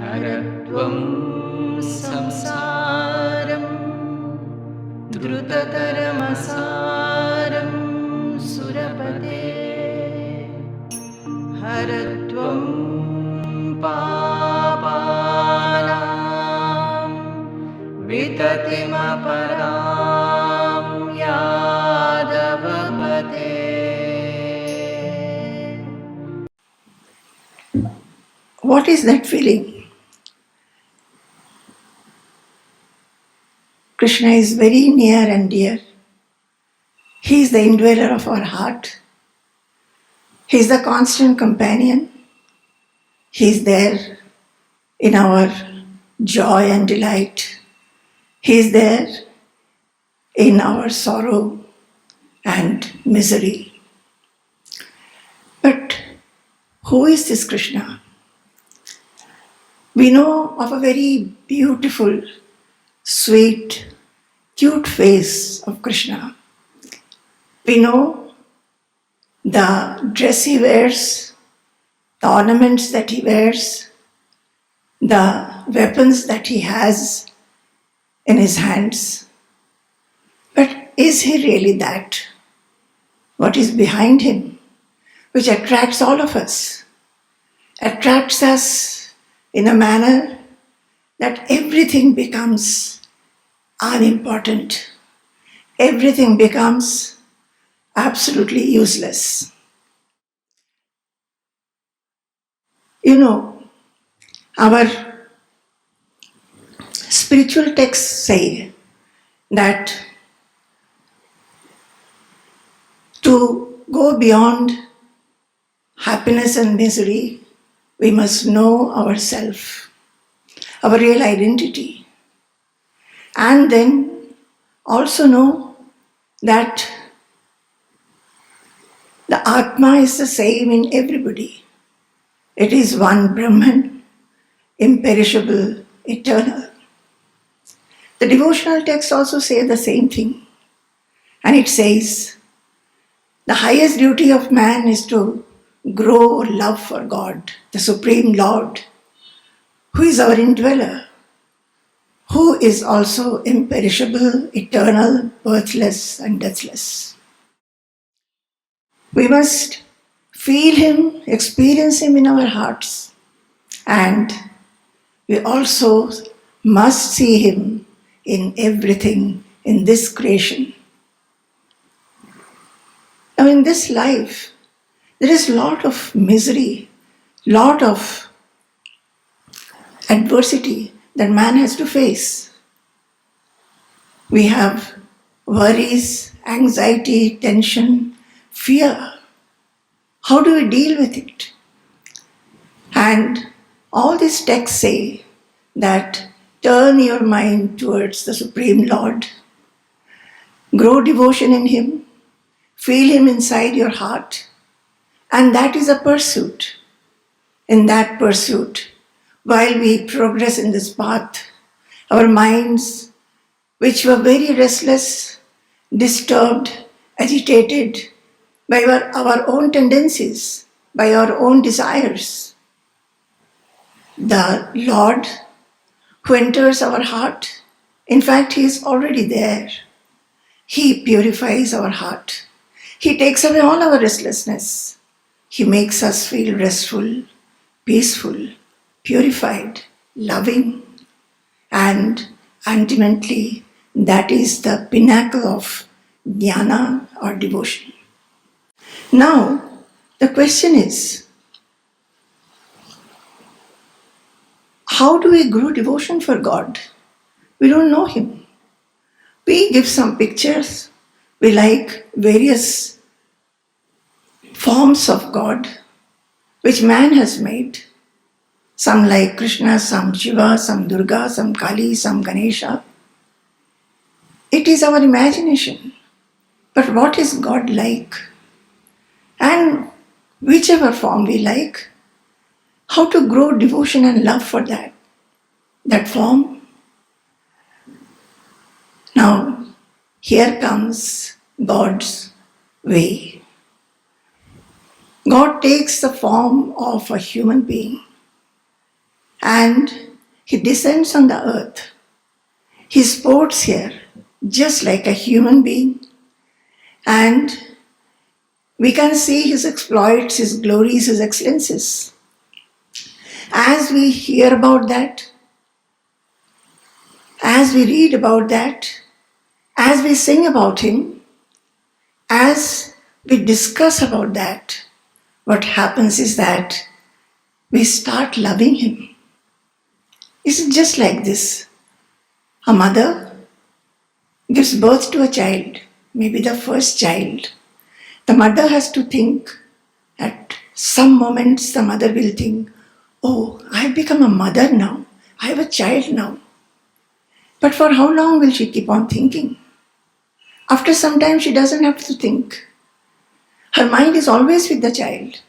हरत्वं संसारं द्रुततरमसारं सुरपते हरत्वं पापानां विततिमपरां यादवपते. What is that feeling? Krishna is very near and dear. He is the indweller of our heart. He is the constant companion. He is there in our joy and delight. He is there in our sorrow and misery. But who is this Krishna? We know of a very beautiful, sweet, cute face of Krishna. We know the dress he wears, the ornaments that he wears, the weapons that he has in his hands. But is he really that? What is behind him, which attracts all of us, attracts us in a manner that everything becomes unimportant, everything becomes absolutely useless. You know, our spiritual texts say that to go beyond happiness and misery, we must know ourselves, our real identity, and then also know that the Atma is the same in everybody. It is one Brahman, imperishable, eternal. The devotional texts also say the same thing. And it says, the highest duty of man is to grow love for God, the Supreme Lord, who is our indweller, who is also imperishable, eternal, birthless, and deathless. We must feel him, experience him in our hearts, and we also must see him in everything in this creation. Now, in this life, there is a lot of misery, lot of adversity that man has to face. We have worries, anxiety, tension, fear. How do we deal with it? And all these texts say that turn your mind towards the Supreme Lord, grow devotion in him, feel him inside your heart, and that is a pursuit. In that pursuit, while we progress in this path, our minds, which were very restless, disturbed, agitated by our own tendencies, by our own desires, the Lord who enters our heart, in fact, he is already there. He purifies our heart. He takes away all our restlessness. He makes us feel restful, peaceful, purified, loving, and ultimately that is the pinnacle of jnana or devotion. Now, the question is, how do we grow devotion for God? We don't know him. We give some pictures. We like various forms of God which man has made. Some like Krishna, some Shiva, some Durga, some Kali, some Ganesha. It is our imagination. But what is God like? And whichever form we like, how to grow devotion and love for that form? Now, here comes God's way. God takes the form of a human being. and he descends on the earth. He sports here just like a human being, and we can see his exploits, his glories, his excellences. As we hear about that, as we read about that, as we sing about him, as we discuss about that, what happens is that we start loving him. It's just like this. A mother gives birth to a child, maybe the first child. The mother has to think, at some moments the mother will think, oh, I've become a mother now. I have a child now. But for how long will she keep on thinking? After some time, she doesn't have to think. Her mind is always with the child.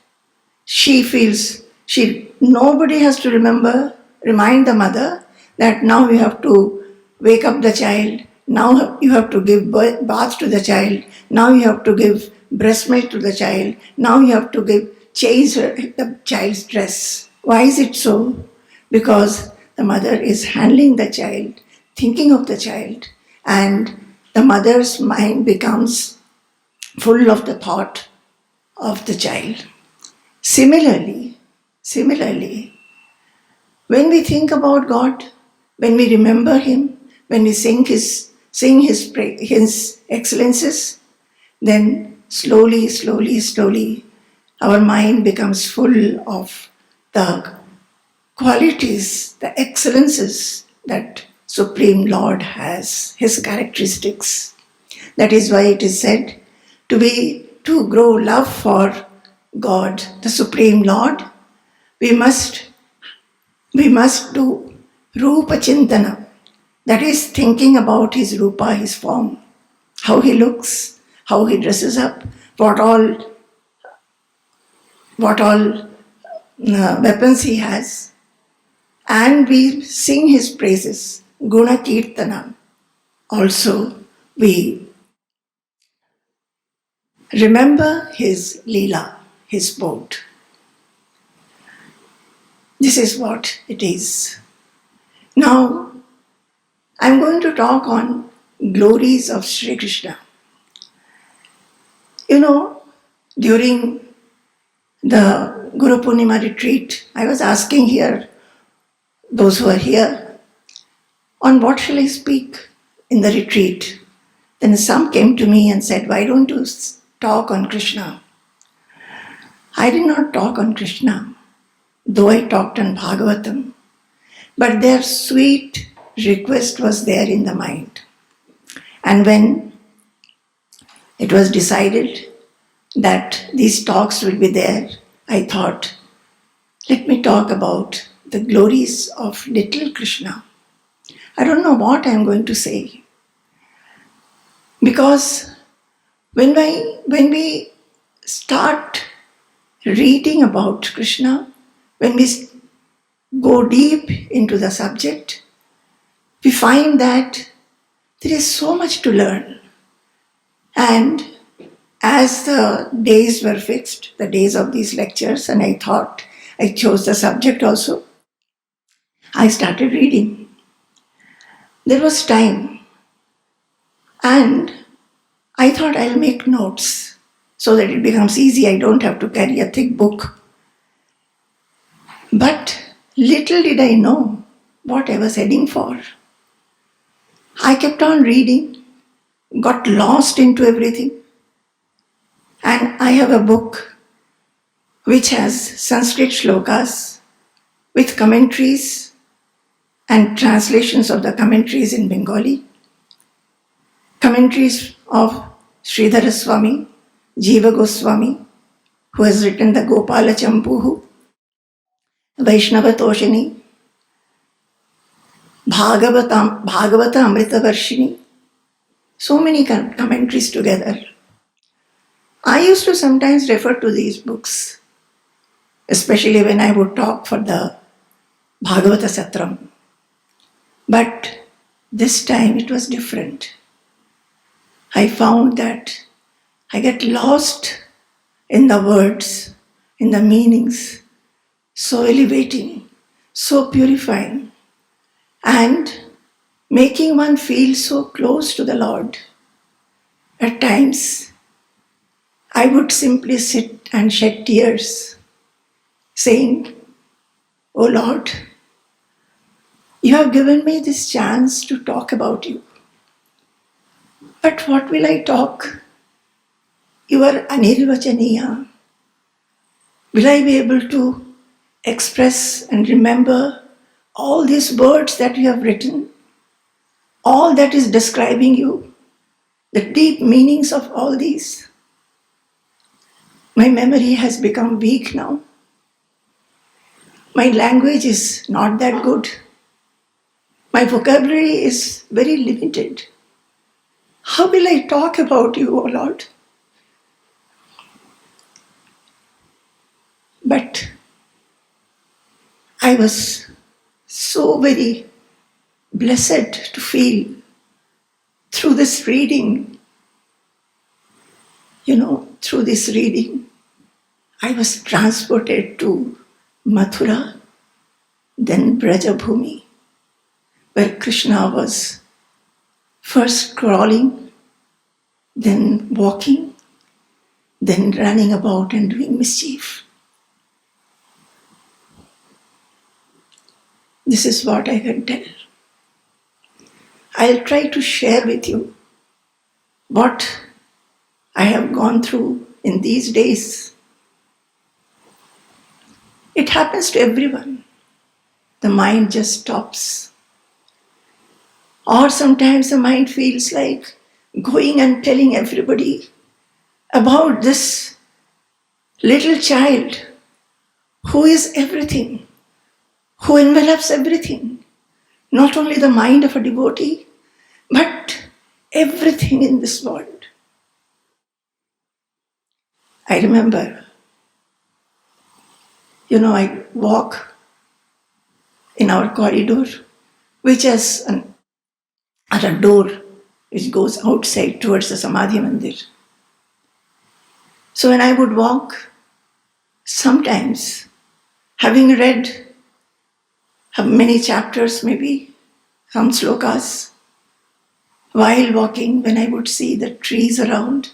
She feels nobody has to remind the mother that now you have to wake up the child, now you have to give bath to the child, now you have to give breast milk to the child, now you have to change the child's dress. Why is it so? Because the mother is handling the child, thinking of the child, and the mother's mind becomes full of the thought of the child. Similarly, when we think about God, when we remember him, when we sing his excellences, then slowly, our mind becomes full of the qualities, the excellences that Supreme Lord has, his characteristics. That is why it is said to grow love for God, the Supreme Lord, we must do Rupa Chintana. That is thinking about his Rupa, his form, how he looks, how he dresses up, what all weapons he has. And we sing his praises, Guna Kirtana. Also, we remember his Leela, his sport. This is what it is. Now, I'm going to talk on glories of Sri Krishna. During the Guru Purnima retreat, I was asking here, those who are here, on what shall I speak in the retreat? Then some came to me and said, why don't you talk on Krishna? I did not talk on Krishna, though I talked on Bhagavatam. But their sweet request was there in the mind. And when it was decided that these talks will be there, I thought, let me talk about the glories of little Krishna. I don't know what I am going to say. Because when we start reading about Krishna, when we go deep into the subject, we find that there is so much to learn. And as the days were fixed, the days of these lectures, and I thought I chose the subject also, I started reading. There was time, and I thought I'll make notes so that it becomes easy. I don't have to carry a thick book. But little did I know what I was heading for. I kept on reading, got lost into everything. And I have a book which has Sanskrit shlokas with commentaries and translations of the commentaries in Bengali. Commentaries of Sridhara Swami, Jiva Goswami, who has written the Gopala Champuhu, Vaishnava Toshini, Bhagavata Amrita Varshini, so many commentaries together. I used to sometimes refer to these books, especially when I would talk for the Bhagavata Satram. But this time it was different. I found that I get lost in the words, in the meanings, so elevating, so purifying, and making one feel so close to the Lord. At times, I would simply sit and shed tears, saying, "Oh Lord, you have given me this chance to talk about you. But what will I talk? You are Anirvachaniya. Will I be able to express and remember all these words that you have written? All that is describing you? The deep meanings of all these?" My memory has become weak now. My language is not that good. My vocabulary is very limited. How will I talk about you, O Lord? But I was so very blessed to feel through this reading, through this reading, I was transported to Mathura, then Brajabhumi, where Krishna was first crawling, then walking, then running about and doing mischief. This is what I can tell. I'll try to share with you what I have gone through in these days. It happens to everyone. The mind just stops. Or sometimes the mind feels like going and telling everybody about this little child who is everything, who envelops everything. Not only the mind of a devotee, but everything in this world. I remember, I walk in our corridor, which has a door which goes outside towards the Samadhi Mandir. So when I would walk, sometimes, having read many chapters, maybe some slokas, while walking, when I would see the trees around,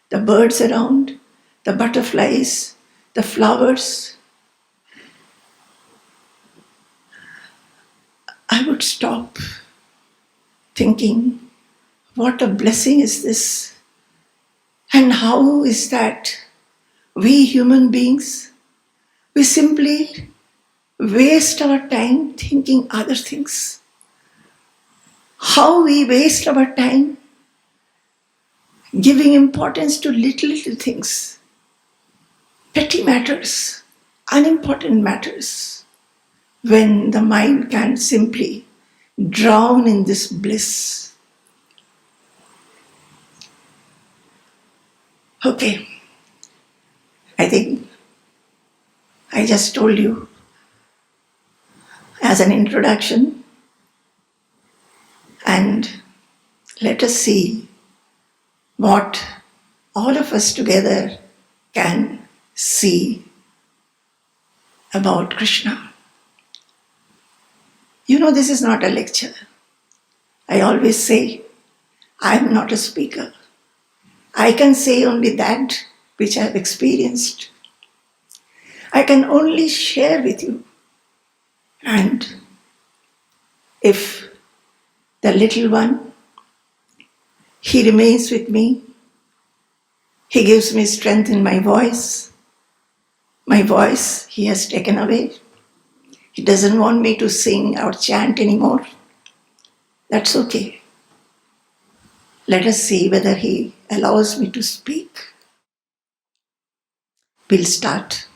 the birds around, the butterflies, the flowers, I would stop thinking, what a blessing is this? And how is that we human beings, we simply waste our time thinking other things. How we waste our time giving importance to little things, petty matters, unimportant matters, when the mind can simply drown in this bliss. Okay, I think I just told you as an introduction, and let us see what all of us together can see about Krishna. This is not a lecture. I always say, I am not a speaker. I can say only that which I have experienced. I can only share with you. And if the little one, he remains with me, he gives me strength in my voice. My voice he has taken away. He doesn't want me to sing or chant anymore. That's okay. Let us see whether he allows me to speak. We'll start.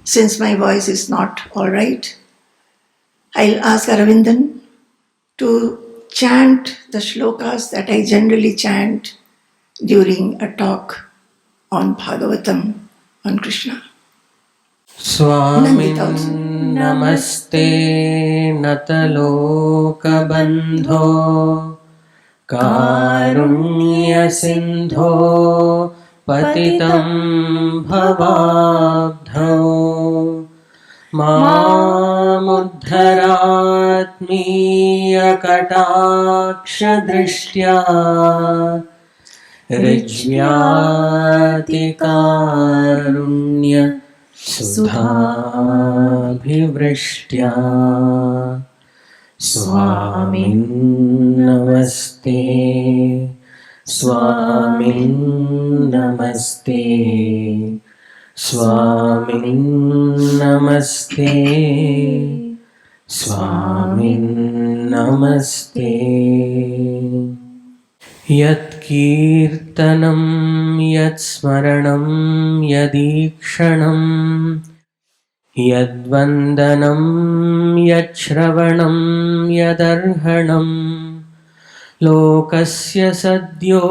Since my voice is not all right, I'll ask Aravindan to chant the shlokas that I generally chant during a talk on Bhagavatam, on Krishna. स्वामिन् नमस्ते नतलोकबन्धो कारुण्यसिन्धो पतितं भवाब्धौ मामुद्धर धरात्मीयकटाक्षदृष्ट्या ऋज्व्यातिकारुण्य सुधाभिवृष्ट्या स्वामिन् नमस्ते स्वामिन् नमस्ते स्वामिन् नमस्ते स्वामिन् नमस्ते। यत्कीर्तनं यत्स्मरणं यदीक्षणं यद्वन्दनं यच्छ्रवणं यदर्हणं लोकस्य सद्यो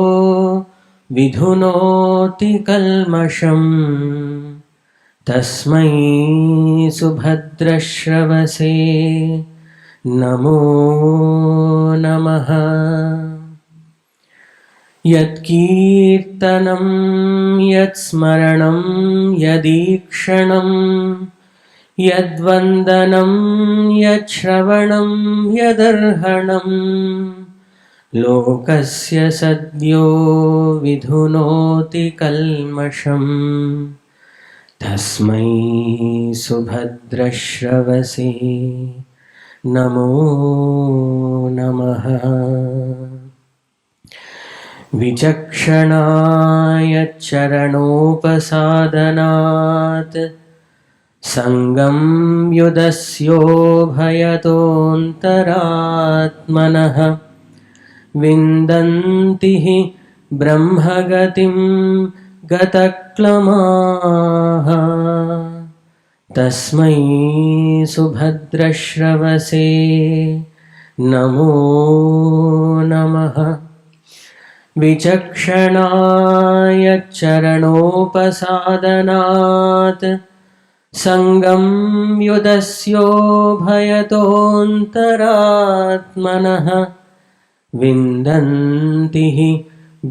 विधुनोति कल्मषम् तस्मै सुभद्रश्रवसे नमो नमः। यत्कीर्तनं यत्स्मरणं यदीक्षणं यद्वन्दनं यच्छ्रवणं यदर्हणं लोकस्य सद्यो विधुनोति कल्मषम् तस्मै सुभद्रश्रवसे नमो नमः। विचक्षणाय चरणोपसादनात् संगं युदस्योभयतोऽन्तरात्मनः विन्दन्ति हि ब्रह्मगतिं गतक्लमाः तस्मै सुभद्रश्रवसे नमो नमः। विचक्षणाय चरणोपसादनात् संगं युदस्योभयतोऽन्तरात्मनः विन्दन्ति हि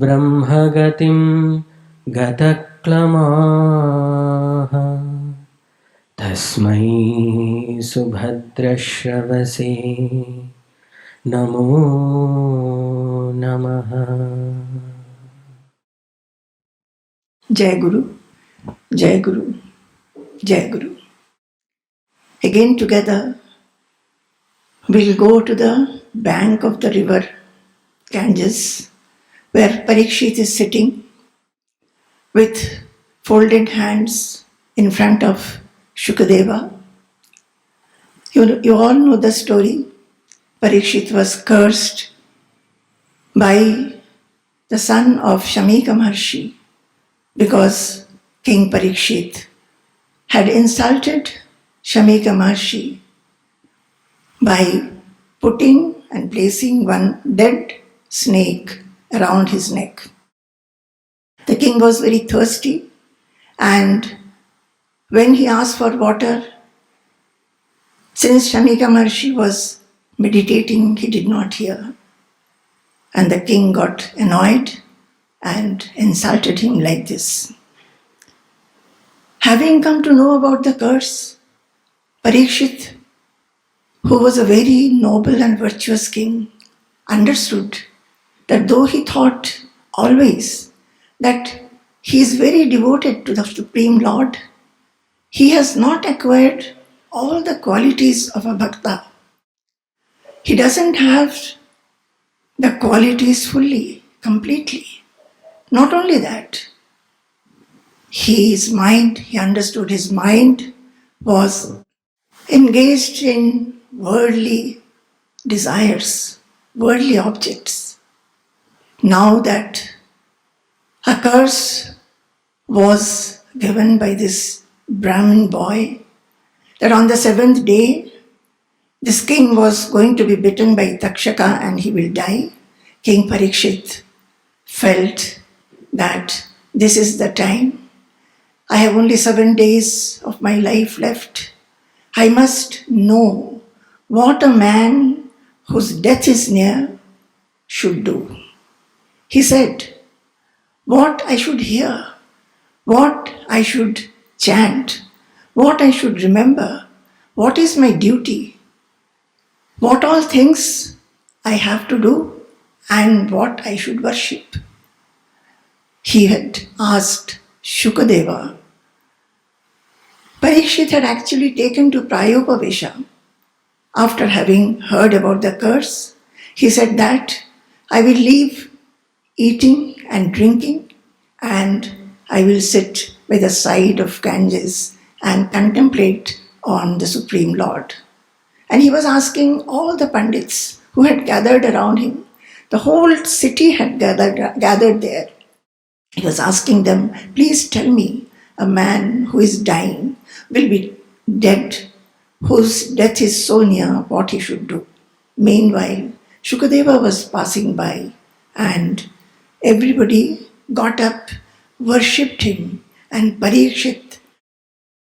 ब्रह्मगतिं गतक्लमाः तस्मै सुभद्रश्रवसे नमो नमः। Jai Guru, Jai Guru, Jai Guru. Again together, we'll go to the bank of the river Ganges, where Parikshit is sitting with folded hands in front of Shukadeva. You all know the story. Parikshit was cursed by the son of Shamika Maharshi because King Parikshit had insulted Shamika Maharshi by putting and placing one dead snake around his neck. The king was very thirsty, and when he asked for water, since Shamika Maharshi was meditating, he did not hear. And the king got annoyed and insulted him like this. Having come to know about the curse, Parikshit, who was a very noble and virtuous king, understood that though he thought always that he is very devoted to the Supreme Lord, he has not acquired all the qualities of a bhakta. He doesn't have the qualities fully, completely. Not only that, his mind, he understood his mind was engaged in worldly desires, worldly objects. Now that a curse was given by this Brahmin boy, that on the 7th day, this king was going to be bitten by Takshaka and he will die. King Parikshit felt that this is the time. I have only 7 days of my life left. I must know what a man whose death is near should do. He said, what I should hear, what I should chant, what I should remember, what is my duty, what all things I have to do and what I should worship. He had asked Shukadeva. Parikshit had actually taken to Prayopavesha. After having heard about the curse, he said that I will leave eating and drinking and I will sit by the side of Ganges and contemplate on the Supreme Lord. And he was asking all the Pandits who had gathered around him. The whole city had gathered there. He was asking them, please tell me, a man who is dying will be dead, whose death is so near, what he should do. Meanwhile, Shukadeva was passing by and everybody got up, worshipped him, and Parikshit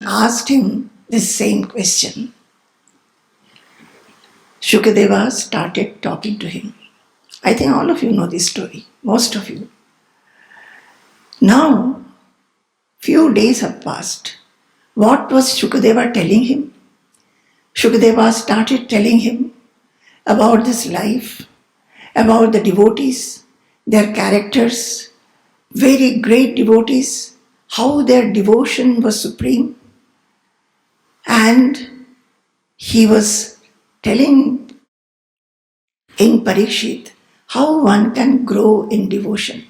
asked him this same question. Shukadeva started talking to him. I think all of you know this story, most of you. Now, few days have passed. What was Shukadeva telling him? Shukadeva started telling him about this life, about the devotees, their characters, very great devotees, how their devotion was supreme. And he was telling in Parikshit how one can grow in devotion.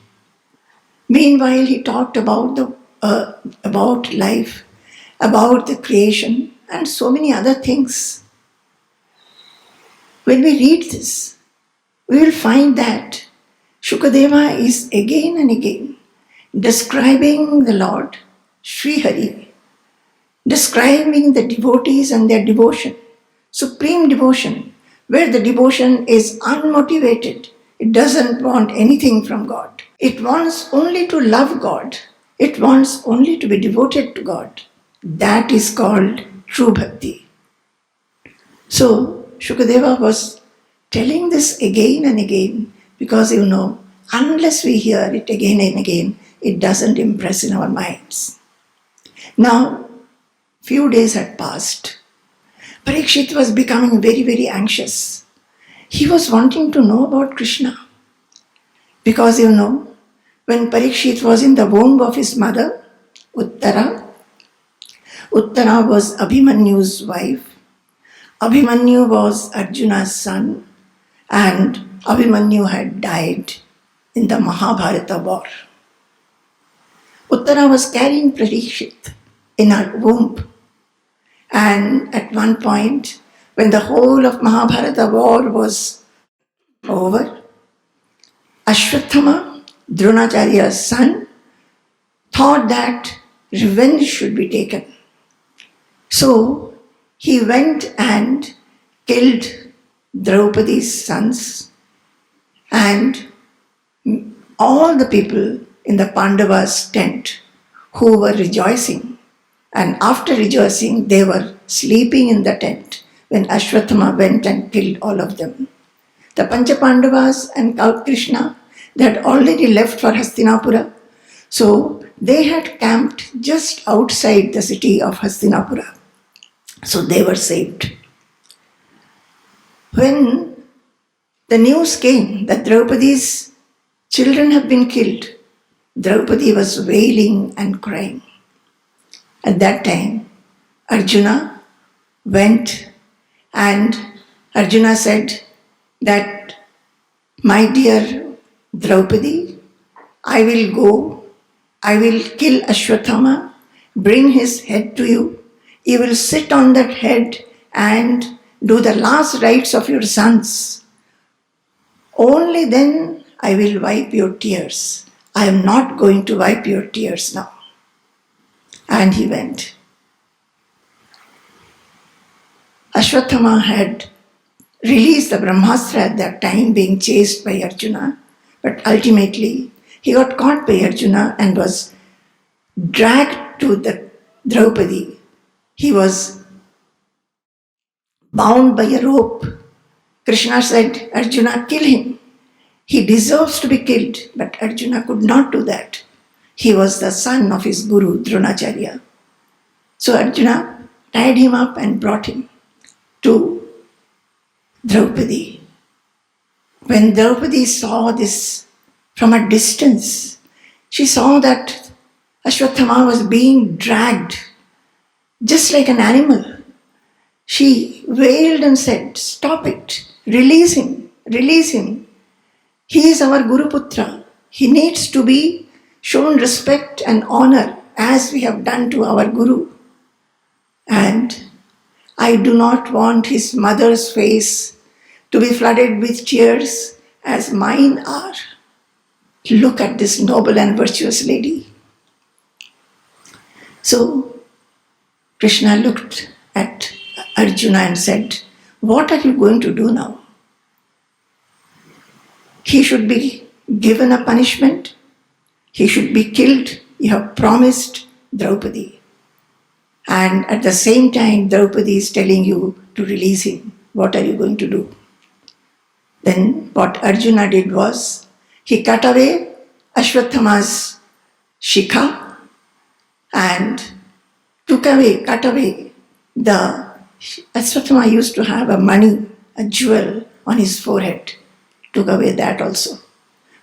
Meanwhile, he talked about life, about the creation, and so many other things. When we read this, we will find that Shukadeva is again and again describing the Lord, Sri Hari, describing the devotees and their devotion, supreme devotion, where the devotion is unmotivated. It doesn't want anything from God. It wants only to love God. It wants only to be devoted to God. That is called true bhakti. So, Shukadeva was telling this again and again because, unless we hear it again and again, it doesn't impress in our minds. Now, few days had passed. Parikshit was becoming very, very anxious. He was wanting to know about Krishna. Because, when Parikshit was in the womb of his mother, Uttara was Abhimanyu's wife. Abhimanyu was Arjuna's son, and Abhimanyu had died in the Mahabharata war. Uttara was carrying Parikshit in her womb, and at one point, when the whole of Mahabharata war was over, Ashwathama, Dronacharya's son, thought that revenge should be taken. So he went and killed Draupadi's sons, and all the people in the Pandavas' tent who were rejoicing. And after rejoicing, they were sleeping in the tent when Ashwathama went and killed all of them. The Panchapandavas and Krishna, they had already left for Hastinapura. So they had camped just outside the city of Hastinapura. So they were saved. When the news came that Draupadi's children have been killed, Draupadi was wailing and crying. At that time, Arjuna went and Arjuna said that, my dear Draupadi, I will go, I will kill Ashwathama, bring his head to you. You will sit on that head and do the last rites of your sons. Only then I will wipe your tears. I am not going to wipe your tears now. And he went. Ashwathama had released the Brahmastra at that time, being chased by Arjuna, but ultimately he got caught by Arjuna and was dragged to the Draupadi. He was bound by a rope. Krishna said, Arjuna, kill him. He deserves to be killed, but Arjuna could not do that. He was the son of his guru, Dronacharya. So Arjuna tied him up and brought him to Draupadi. When Draupadi saw this from a distance, she saw that Ashwatthama was being dragged just like an animal. She wailed and said, "Stop it, release him, release him. He is our Guru Putra. He needs to be shown respect and honor as we have done to our Guru. And I do not want his mother's face to be flooded with tears as mine are. Look at this noble and virtuous lady." So Krishna looked at Arjuna and said, "What are you going to do now? He should be given a punishment. He should be killed. You have promised Draupadi. And at the same time, Draupadi is telling you to release him. What are you going to do?" Then what Arjuna did was, he cut away Ashwatthama's shikha and cut away the... Ashwatthama used to have a money, a jewel on his forehead. Took away that also.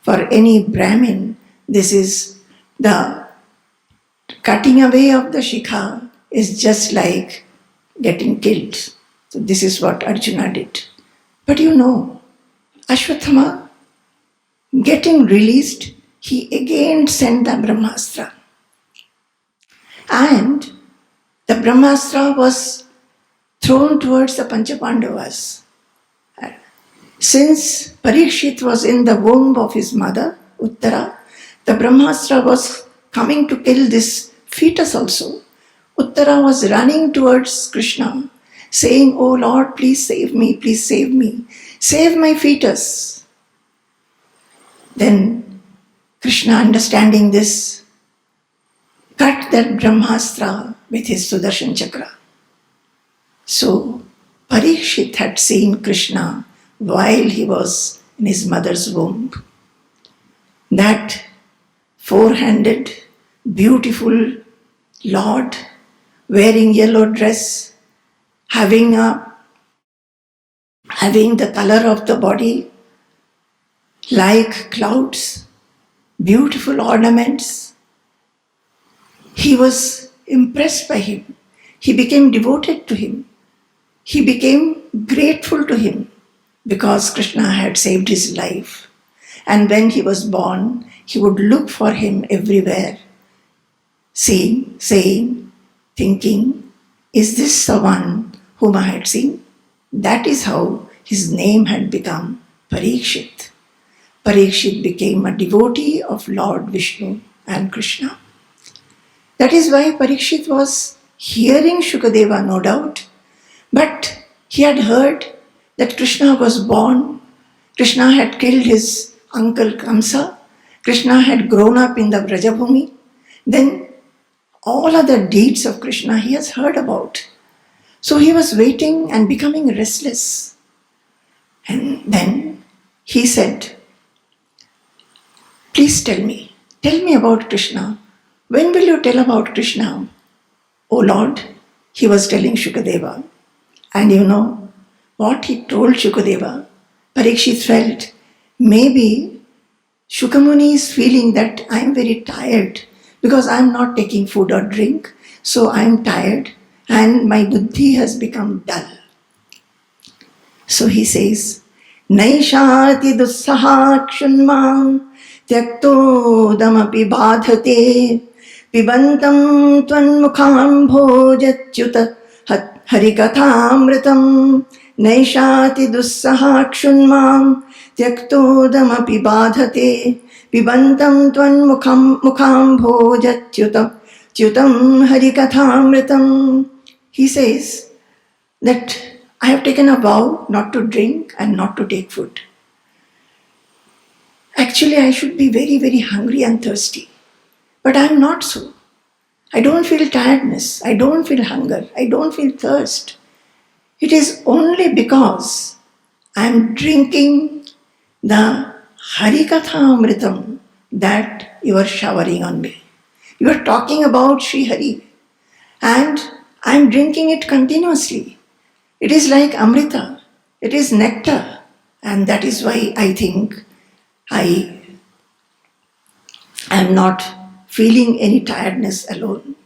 For any Brahmin, this is the cutting away of the shikha is just like getting killed. So this is what Arjuna did. But you know, Ashwatthama, getting released, he again sent the Brahmastra. And the Brahmastra was thrown towards the Panchapandavas. Since Parikshit was in the womb of his mother, Uttara, the Brahmastra was coming to kill this fetus also. Uttara was running towards Krishna, saying, "Oh Lord, please save me, save my fetus." Then Krishna, understanding this, cut that Brahmastra with his Sudarshan Chakra. So Parikshit had seen Krishna while he was in his mother's womb. That four-handed, beautiful Lord, wearing yellow dress, having the color of the body like clouds, beautiful ornaments. He was impressed by him. He became devoted to him. He became grateful to him because Krishna had saved his life. And when he was born, he would look for him everywhere, saying, thinking, "Is this the one whom I had seen?" That is how his name had become Parikshit. Parikshit became a devotee of Lord Vishnu and Krishna. That is why Parikshit was hearing Shukadeva, no doubt, but he had heard that Krishna was born, Krishna had killed his uncle Kamsa, Krishna had grown up in the Brajabhumi, then all other deeds of Krishna he has heard about. So he was waiting and becoming restless. And then he said, "Please tell me about Krishna. When will you tell about Krishna?" "Oh Lord," he was telling Shukadeva. And you know what he told Shukadeva? Parikshit felt, maybe Shukamuni is feeling that I am very tired because I am not taking food or drink, so I am tired and my buddhi has become dull. So he says, "Naishati dussahakshunmam tyaktodamapi badhate pibantam tvanmukham bhojachyuta harikathamritam naishati dussahakshunmam tyaktodamapi badhate pibantam tvanmukham bhojachyutam harikathamritam." He says that I have taken a vow not to drink and not to take food. Actually, I should be very, very hungry and thirsty. But I am not so. I don't feel tiredness. I don't feel hunger. I don't feel thirst. It is only because I am drinking the Harikatha Amritam that you are showering on me. You are talking about Sri Hari. And I am drinking it continuously. It is like Amrita. It is nectar. And that is why I think I am not feeling any tiredness alone.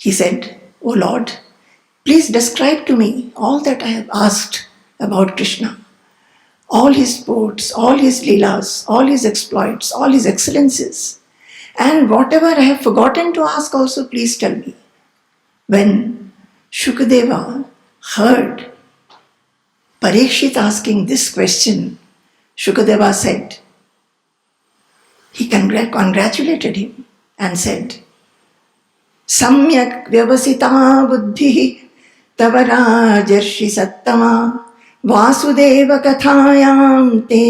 He said, "O Lord, please describe to me all that I have asked about Krishna, all his sports, all his leelas, all his exploits, all his excellences. And whatever I have forgotten to ask also, please tell me." When Shukadeva heard Parikshit asking this question, Shukadeva said, he congratulated him and said, "Samyak vyavasita buddhi tava rajarshi sattama vasudeva kathayam te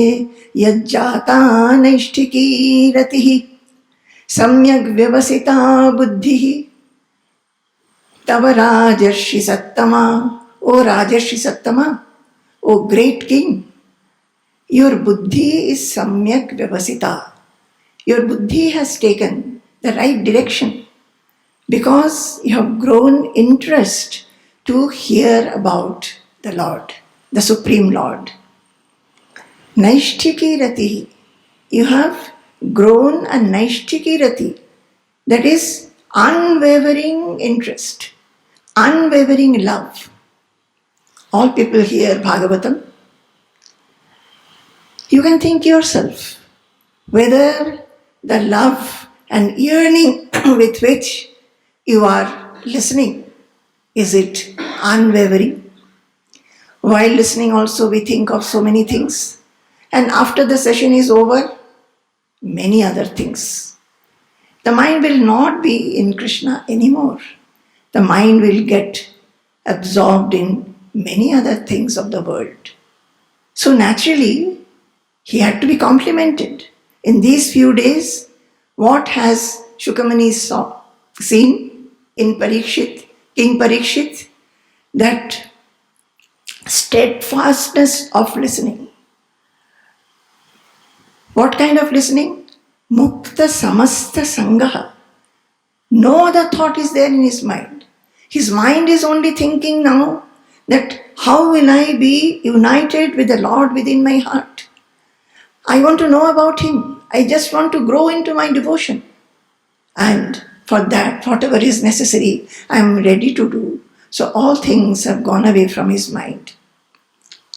yajjata naishthiki ratihi." Samyak vyavasita buddhi tava rajarshi sattama. O Rajarshi Sattama, O great king, your buddhi is samyak vyavasita. Your buddhi has taken the right direction because you have grown interest to hear about the Lord, the Supreme Lord. Naishthiki rati, you have grown a naishthiki rati, that is unwavering interest, unwavering love. All people hear Bhagavatam. You can think yourself whether the love and yearning with which you are listening, is it unwavering? While listening also we think of so many things, and after the session is over, many other things. The mind will not be in Krishna anymore. The mind will get absorbed in many other things of the world. So naturally, he had to be complimented. In these few days, what has Shukamani seen in Parikshit, King Parikshit? That steadfastness of listening. What kind of listening? Mukta samasta sangaha. No other thought is there in his mind. His mind is only thinking now that how will I be united with the Lord within my heart? I want to know about him. I just want to grow into my devotion. And for that, whatever is necessary, I am ready to do. So all things have gone away from his mind.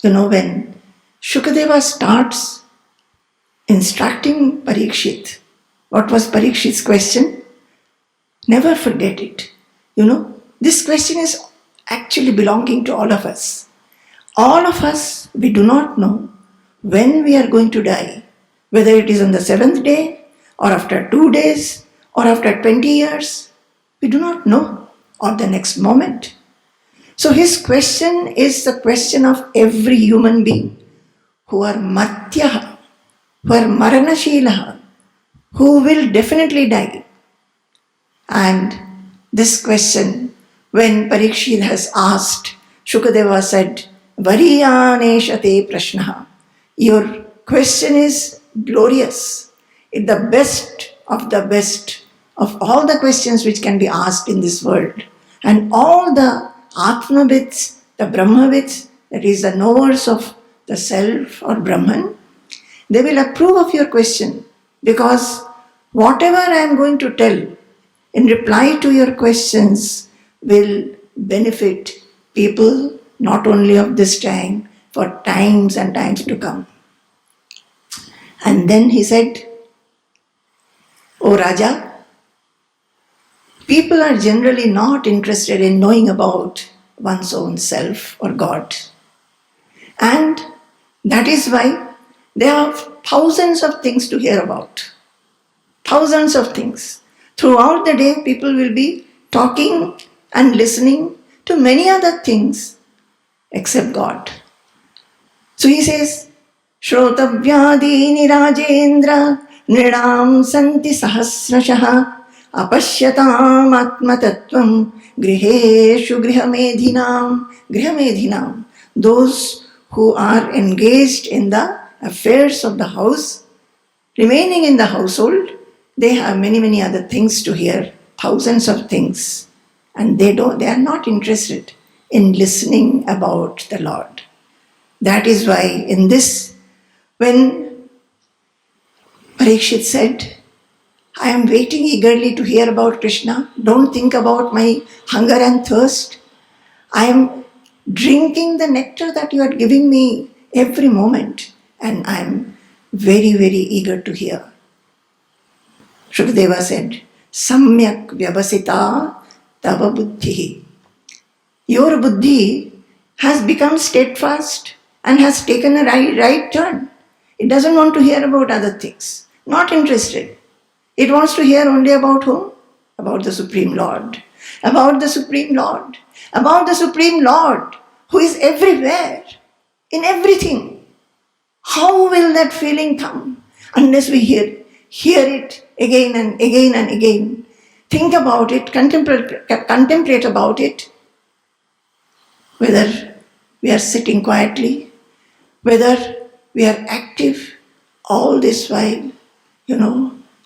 You know, when Shukadeva starts instructing Parikshit, what was Parikshit's question? Never forget it. You know, this question is actually belonging to all of us. All of us, we do not know when we are going to die, whether it is on the 7th day, or after 2 days, or after 20 years. We do not know, or the next moment. So his question is the question of every human being who are matyaha, who are maranashilaha, who will definitely die. And this question, when Parikshit has asked, Shukadeva said, Variyaneshate prashnaha. Your question is glorious. It's the best of all the questions which can be asked in this world. And all the Atmavits, the Brahmavits, that is the knowers of the self or Brahman, they will approve of your question, because whatever I am going to tell in reply to your questions will benefit people not only of this time, for times and times to come. And then he said, O Raja, people are generally not interested in knowing about one's own self or God. And that is why there are thousands of things to hear about. Thousands of things. Throughout the day, people will be talking and listening to many other things except God. So he says, Shrotavyadini Rajendra Nridam Santi Sahasrashaha Apashyatam Atmatattvam Griheshu Grihamedhinam. Those who are engaged in the affairs of the house, remaining in the household, they have many other things to hear, thousands of things, and they are not interested in listening about the Lord. That is why in this, when Parikshit said, I am waiting eagerly to hear about Krishna, don't think about my hunger and thirst. I am drinking the nectar that you are giving me every moment, and I am very, very eager to hear. Shukadeva said, Samyak vyavasita tava buddhi. Your buddhi has become steadfast and has taken a right turn. It doesn't want to hear about other things. Not interested. It wants to hear only about whom? About the Supreme Lord. About the Supreme Lord. About the Supreme Lord who is everywhere, in everything. How will that feeling come unless we hear it again and again and again? Think about it, contemplate about it, whether we are sitting quietly, whether we are active, all this while,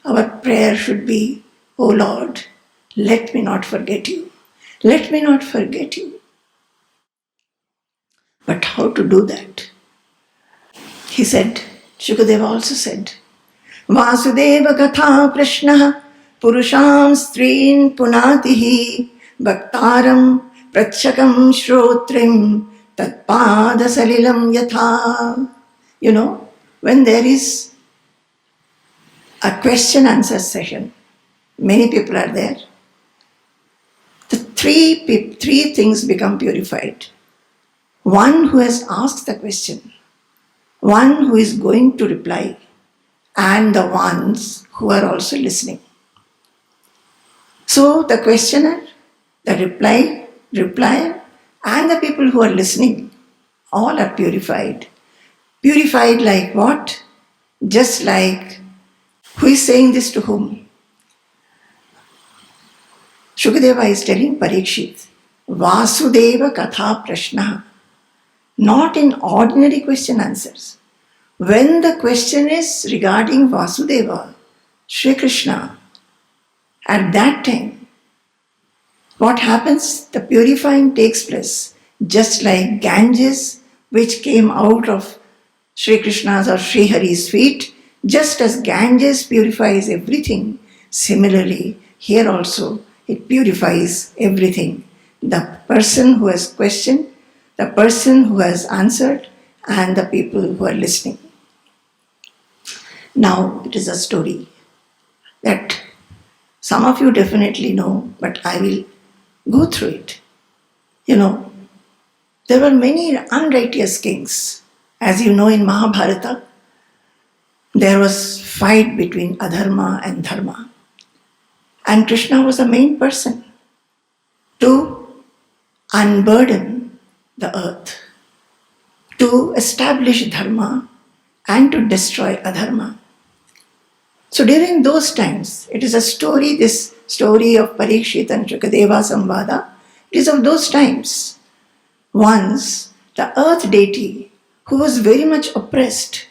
our prayer should be, Oh Lord, let me not forget you. Let me not forget you. But how to do that? He said, Shukadeva also said, Vasudeva Katha Prashna Purusham Strin Punatihi Bhaktaram Pratchakam Shrotrim Tatpada Salilam Yatha. When there is a question answer session, many people are there. The three things become purified. One who has asked the question, one who is going to reply, and the ones who are also listening. So the questioner, the replier, and the people who are listening, all are purified. Purified like what? Just like, who is saying this to whom? Shukadeva is telling Parikshit, Vasudeva Katha Prashna, not in ordinary question answers. When the question is regarding Vasudeva, Sri Krishna, at that time, what happens? The purifying takes place, just like Ganges, which came out of Sri Krishna's or Sri Hari's feet, just as Ganges purifies everything, similarly, here also, it purifies everything. The person who has questioned, the person who has answered, and the people who are listening. Now, it is a story that some of you definitely know, but I will go through it. There were many unrighteous kings. As you know, in Mahabharata, there was fight between adharma and dharma. And Krishna was the main person to unburden the earth, to establish dharma and to destroy adharma. So during those times, it is a story, this story of Parikshit and Shukadeva Samvada, it is of those times. Once, the earth deity, who was very much oppressed,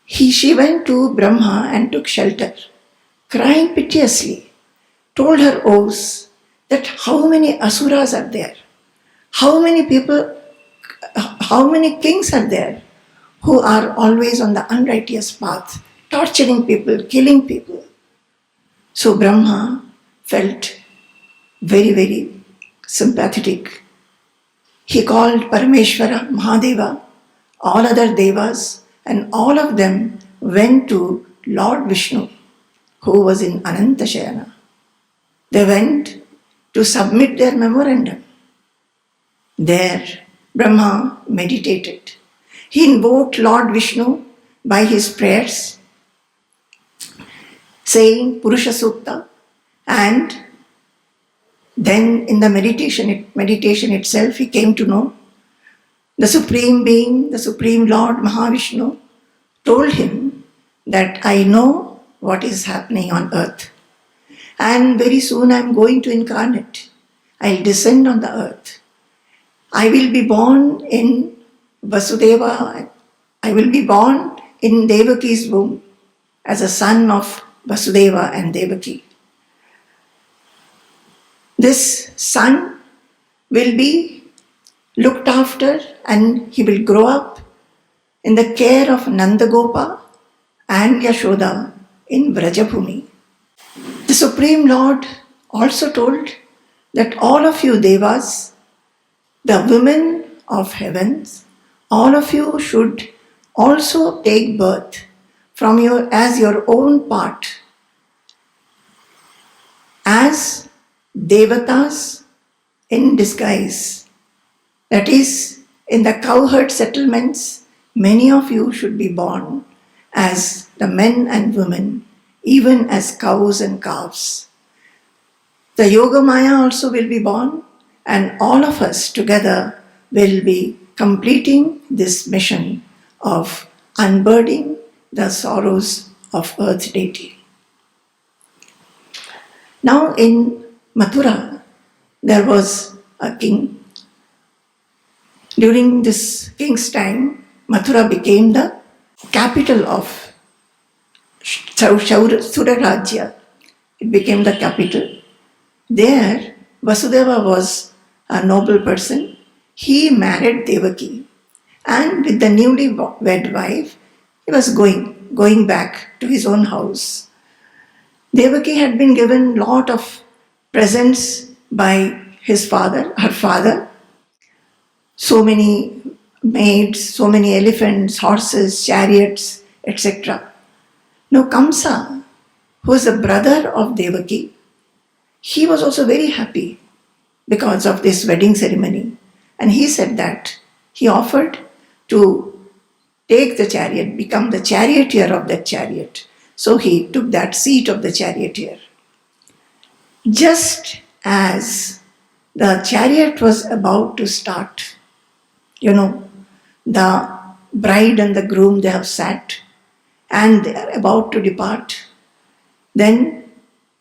she went to Brahma and took shelter, crying piteously, told her woes that how many asuras are there, how many people, how many kings are there who are always on the unrighteous path, torturing people, killing people. So Brahma felt very, very sympathetic. He called Parameshwara, Mahadeva, all other devas, and all of them went to Lord Vishnu, who was in Anantashayana. They went to submit their memorandum. There, Brahma meditated. He invoked Lord Vishnu by his prayers, saying Purusha Sukta, and then in the meditation itself, he came to know the Supreme Being, the Supreme Lord Mahavishnu, told him that I know what is happening on earth. And very soon I am going to incarnate. I will descend on the earth. I will be born in Vasudeva. I will be born in Devaki's womb as a son of Vasudeva and Devaki. This son will be looked after, and he will grow up in the care of Nandagopa and Yashoda in Vrajabhumi. The Supreme Lord also told that all of you Devas, the women of heavens, all of you should also take birth from as your own part as Devatas in disguise. That is, in the cowherd settlements, many of you should be born as the men and women, even as cows and calves. The Yoga Maya also will be born, and all of us together will be completing this mission of unburdening the sorrows of earth deity. Now in Mathura, there was a king. During this king's time, Mathura became the capital of Surarajya. It became the capital. There, Vasudeva was a noble person. He married Devaki, and with the newly wed wife, he was going back to his own house. Devaki had been given lot of presents by her father, so many maids, so many elephants, horses, chariots, etc. Now Kamsa, who is the brother of Devaki, he was also very happy because of this wedding ceremony. And he said that he offered to take the chariot, become the charioteer of that chariot. So he took that seat of the charioteer. Just as the chariot was about to start, the bride and the groom, they have sat and they are about to depart. Then,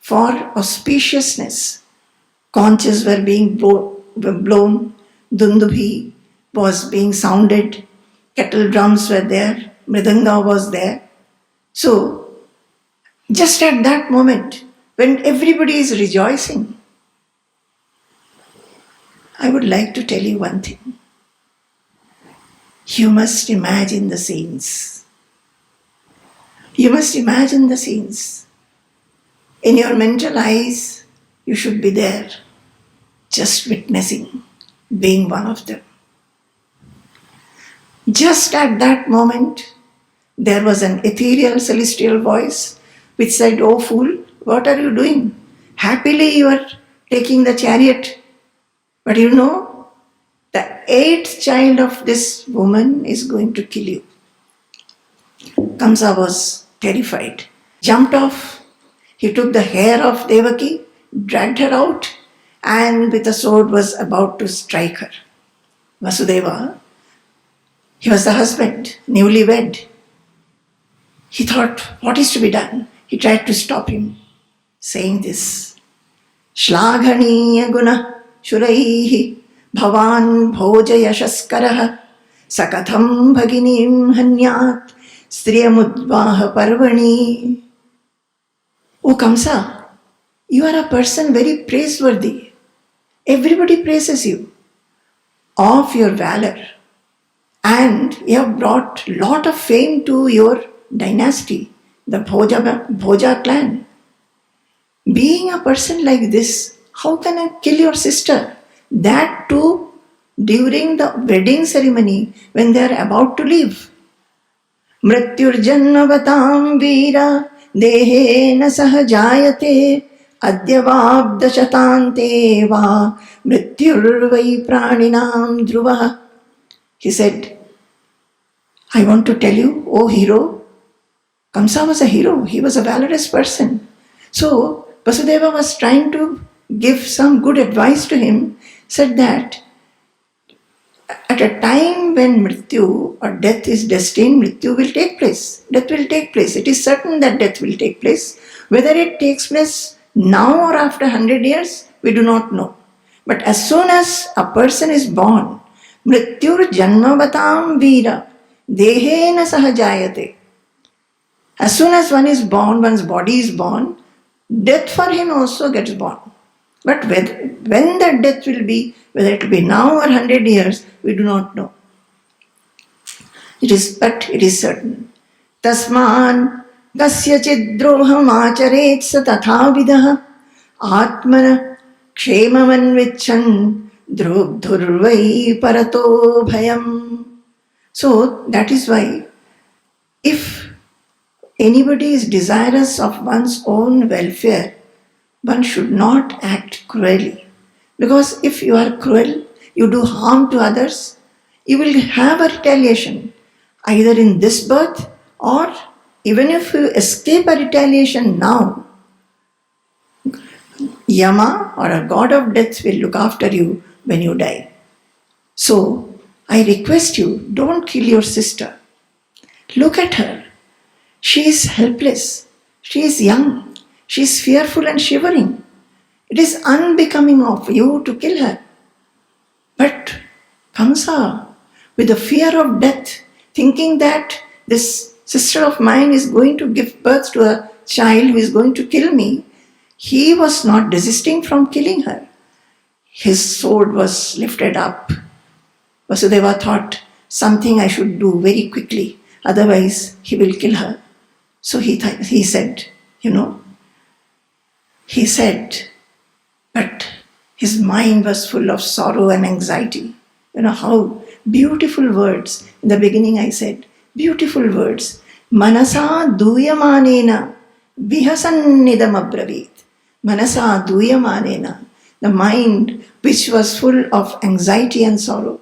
for auspiciousness, conches were being blown, Dundubhi was being sounded, kettle drums were there, Mridanga was there. So, just at that moment, when everybody is rejoicing, I would like to tell you one thing. You must imagine the scenes. You must imagine the scenes. In your mental eyes, you should be there, just witnessing, being one of them. Just at that moment, there was an ethereal celestial voice which said, "Oh fool, what are you doing? Happily you are taking the chariot. But you know, the 8th child of this woman is going to kill you." Kamsa was terrified, jumped off. He took the hair of Devaki, dragged her out, and with a sword was about to strike her. Vasudeva, he was the husband, newly wed. He thought, what is to be done? He tried to stop him, saying this, "Shlaghaniya guna shuraihi bhavan bhoja yashaskarah sakatham bhaginim hanyat striyamudvaha parvani." Oh Kamsa, you are a person very praiseworthy. Everybody praises you of your valor, and you have brought lot of fame to your dynasty, the Bhoja clan. Being a person like this, how can I kill your sister? That too during the wedding ceremony when they are about to leave. Mrityurjanmavatam veera dehena sahajayate adyavabdashatante va mrityurvai praninam dhruva. He said, I want to tell you, oh hero, Kamsa was a hero. He was a valorous person. So Vasudeva was trying to give some good advice to him, said that at a time when Mrityu or death is destined, Mrityu will take place. Death will take place. It is certain that death will take place. Whether it takes place now or after 100 years, we do not know. But as soon as a person is born, Mrityur janmavatam veera dehena sahajayate. As soon as one is born, one's body is born, death for him also gets born. But when that death will be, whether it will be now or 100 years, we do not know. But it is certain. Tasman kasyachid droham acharet sa tathavidah atmana kshemamanvichan drugdhurvai parato bhayam. So that is why if anybody is desirous of one's own welfare, one should not act cruelly. Because if you are cruel, you do harm to others, you will have a retaliation, either in this birth or even if you escape a retaliation now, Yama or a god of death will look after you when you die. So I request you, don't kill your sister. Look at her. She is helpless. She is young. She is fearful and shivering. It is unbecoming of you to kill her. But Kamsa, with the fear of death, thinking that this sister of mine is going to give birth to a child who is going to kill me, he was not desisting from killing her. His sword was lifted up. Vasudeva thought, something I should do very quickly, otherwise he will kill her. So he said, but his mind was full of sorrow and anxiety. How beautiful words. In the beginning I said, beautiful words. Manasa duyamanena vihasannidam abravit. Manasa duyamanena. The mind which was full of anxiety and sorrow.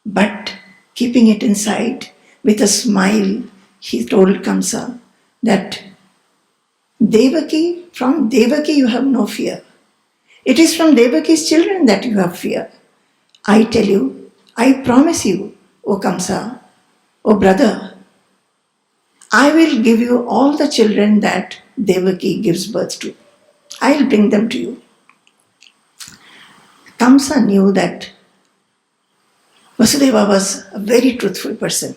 But keeping it inside, with a smile, he told Kamsa that from Devaki you have no fear. It is from Devaki's children that you have fear. I tell you, I promise you, O Kamsa, O brother, I will give you all the children that Devaki gives birth to. I will bring them to you. Kamsa knew that Vasudeva was a very truthful person.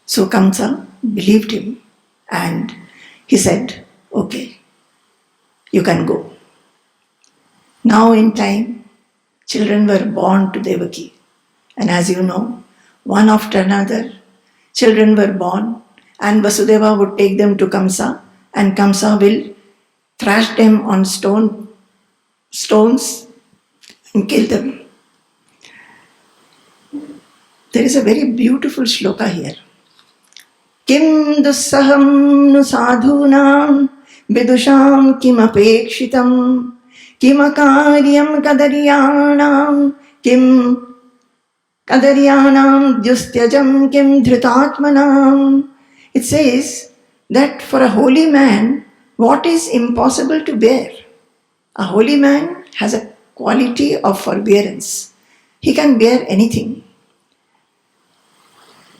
So Kamsa believed him and he said, okay, you can go. Now in time, children were born to Devaki. And as you know, one after another, children were born and Vasudeva would take them to Kamsa and Kamsa will thrash them on stones and kill them. There is a very beautiful shloka here. Kim dussaham nu sadhunam vidusham kim apekshitam kim akaryam kadaryanam kim kadaryanam dyustyajam kim dhritatmanam. It says that for a holy man, what is impossible to bear? A holy man has a quality of forbearance. He can bear anything.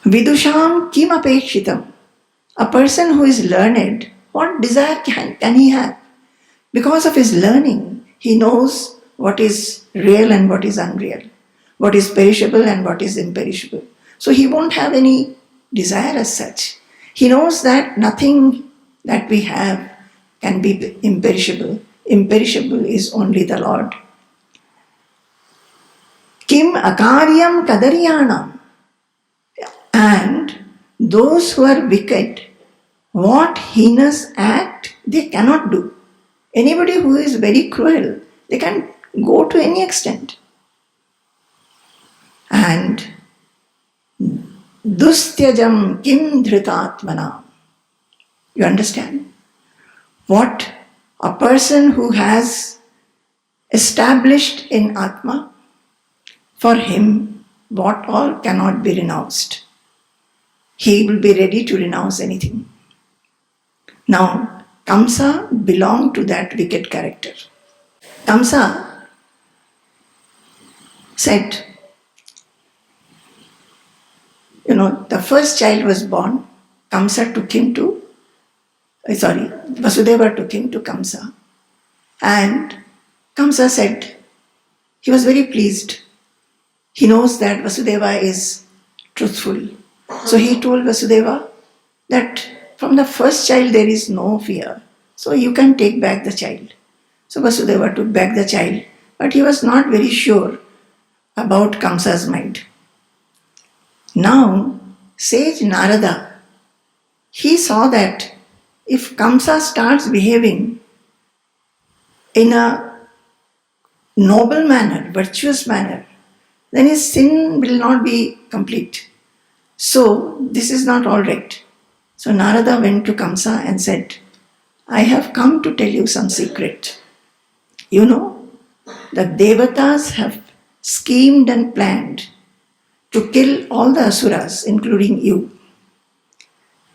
Vidusham kim apekshitam. A person who is learned, what desire can he have? Because of his learning, he knows what is real and what is unreal, what is perishable and what is imperishable. So he won't have any desire as such. He knows that nothing that we have can be imperishable. Imperishable is only the Lord. Kim akaryam kadaryanam. And those who are wicked, what heinous act they cannot do. Anybody who is very cruel, they can go to any extent. And dustyajam kim dhritatmanam. You understand? What a person who has established in Atma, for him, what all cannot be renounced. He will be ready to renounce anything. Now, Kamsa belonged to that wicked character. Kamsa said, the first child was born, Vasudeva took him to Kamsa. And Kamsa said, he was very pleased. He knows that Vasudeva is truthful. So he told Vasudeva that from the first child there is no fear. So you can take back the child. So Vasudeva took back the child, but he was not very sure about Kamsa's mind. Now, sage Narada, he saw that if Kamsa starts behaving in a noble manner, virtuous manner, then his sin will not be complete. So, this is not all right. So, Narada went to Kamsa and said, I have come to tell you some secret. You know, the Devatas have schemed and planned to kill all the Asuras, including you.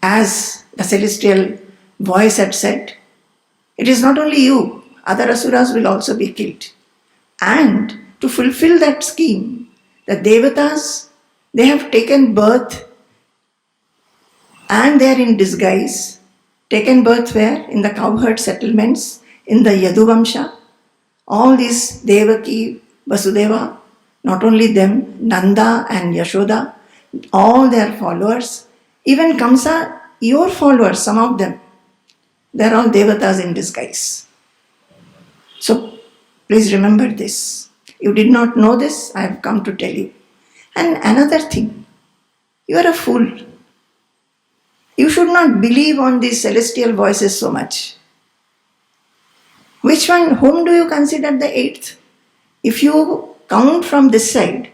As the celestial voice had said, it is not only you, other Asuras will also be killed. And to fulfill that scheme, the Devatas, they have taken birth and they are in disguise. Taken birth where? In the cowherd settlements, in the Yaduvamsha. All these Devaki, Vasudeva, not only them, Nanda and Yashoda, all their followers, even Kamsa, your followers, some of them, they are all Devatas in disguise. So please remember this. You did not know this, I have come to tell you. And another thing, you are a fool. You should not believe on these celestial voices so much. Which one, whom do you consider the eighth? If you count from this side,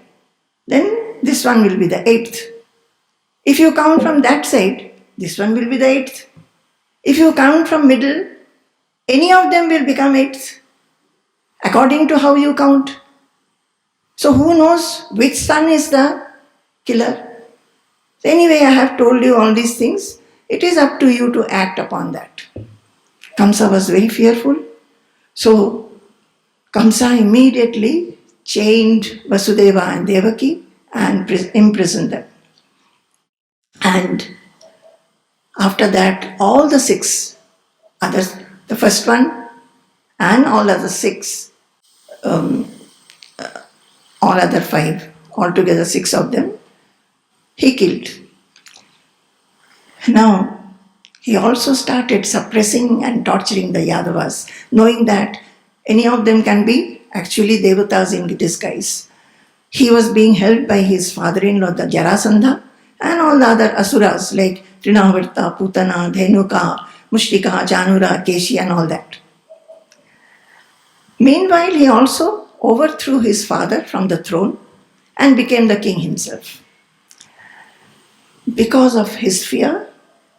then this one will be the eighth. If you count from that side, this one will be the eighth. If you count from middle, any of them will become eighth, according to how you count. So who knows which son is the killer? So anyway, I have told you all these things. It is up to you to act upon that. Kamsa was very fearful. So Kamsa immediately chained Vasudeva and Devaki and imprisoned them. And after that, all the six others, the first one and all other six, all other five, altogether six of them, he killed. Now, he also started suppressing and torturing the Yadavas, knowing that any of them can be actually Devatas in disguise. He was being held by his father-in-law, the Jarasandha, and all the other Asuras like Trinavarta, Putana, Dhenuka, Mushtika, Janura, Keshi, and all that. Meanwhile, he also overthrew his father from the throne and became the king himself. Because of his fear,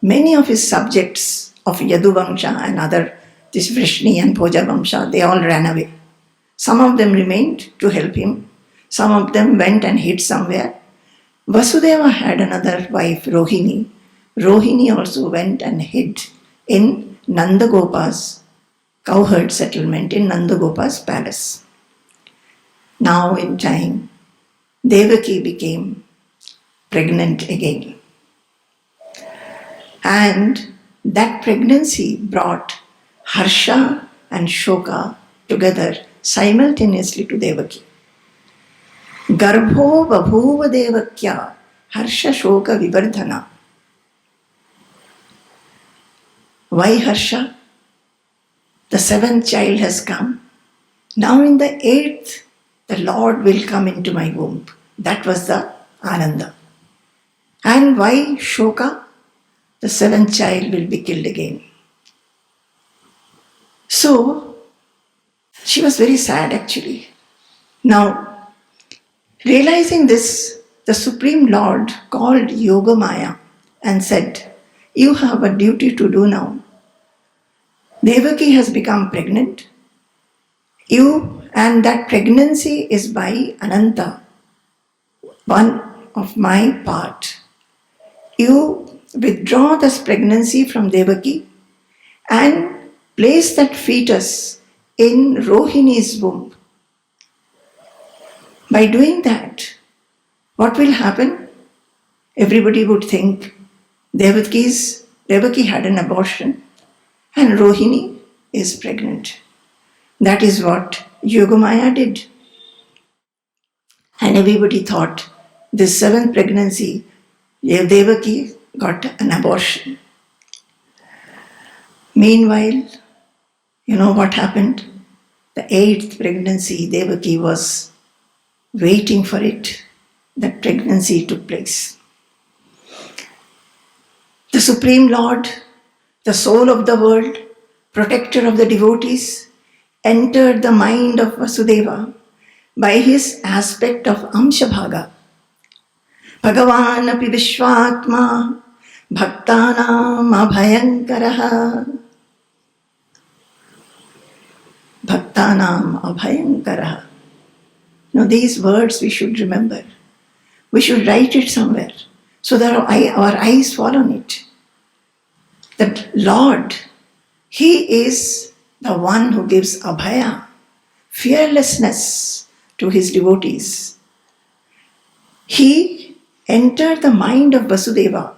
many of his subjects of Yaduvamsha and other, this Vrishni and Bhoja Vamsha, they all ran away. Some of them remained to help him. Some of them went and hid somewhere. Vasudeva had another wife, Rohini. Rohini also went and hid in Nandagopa's cowherd settlement, in Nandagopa's palace. Now in time, Devaki became pregnant again. And that pregnancy brought Harsha and Shoka together simultaneously to Devaki. Garbho babhuva devakya Harsha Shoka vivardhana. Why Harsha? The seventh child has come. Now in the eighth, the Lord will come into my womb. That was the Ananda. And why Shoka? The seventh child will be killed again. So, she was very sad actually. Now, realizing this, the Supreme Lord called Yogamaya and said, you have a duty to do now. Devaki has become pregnant. And that pregnancy is by Ananta, one of my part. You withdraw this pregnancy from Devaki and place that fetus in Rohini's womb. By doing that, what will happen? Everybody would think Devaki had an abortion and Rohini is pregnant. That is what Yogamaya did. And everybody thought this seventh pregnancy, Devaki got an abortion. Meanwhile, you know what happened? the 8th pregnancy, Devaki was waiting for it. That pregnancy took place. The Supreme Lord, the soul of the world, protector of the devotees, entered the mind of Vasudeva by his aspect of Amshabhaga. Bhagavan api Vishwatma Bhaktanam Abhayankaraha. Bhaktanam Abhayankaraha. Now these words we should remember. We should write it somewhere so that our eyes fall on it. That Lord, He is the one who gives abhaya, fearlessness to His devotees. He entered the mind of Vasudeva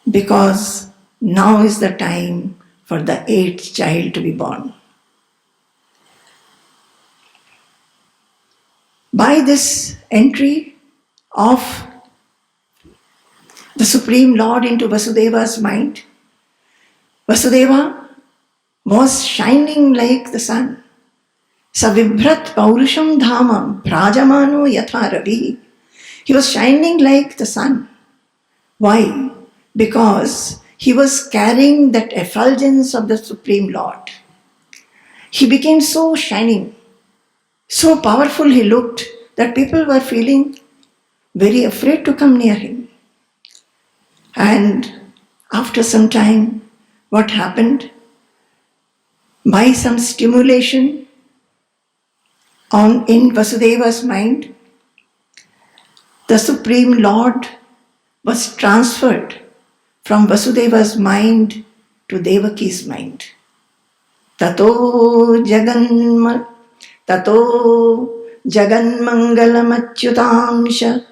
because now is the time for the 8th child to be born. By this entry of the Supreme Lord into Vasudeva's mind, Vasudeva was shining like the sun. Savibhrat paurusham dhama prajamano yatha ravi. He was shining like the sun. Why? Because he was carrying that effulgence of the Supreme Lord. He became so shining, so powerful he looked that people were feeling very afraid to come near him. And after some time, what happened? By some stimulation in Vasudeva's mind, the Supreme Lord was transferred from Vasudeva's mind to Devaki's mind. Tato jaganmangalamachyutamsha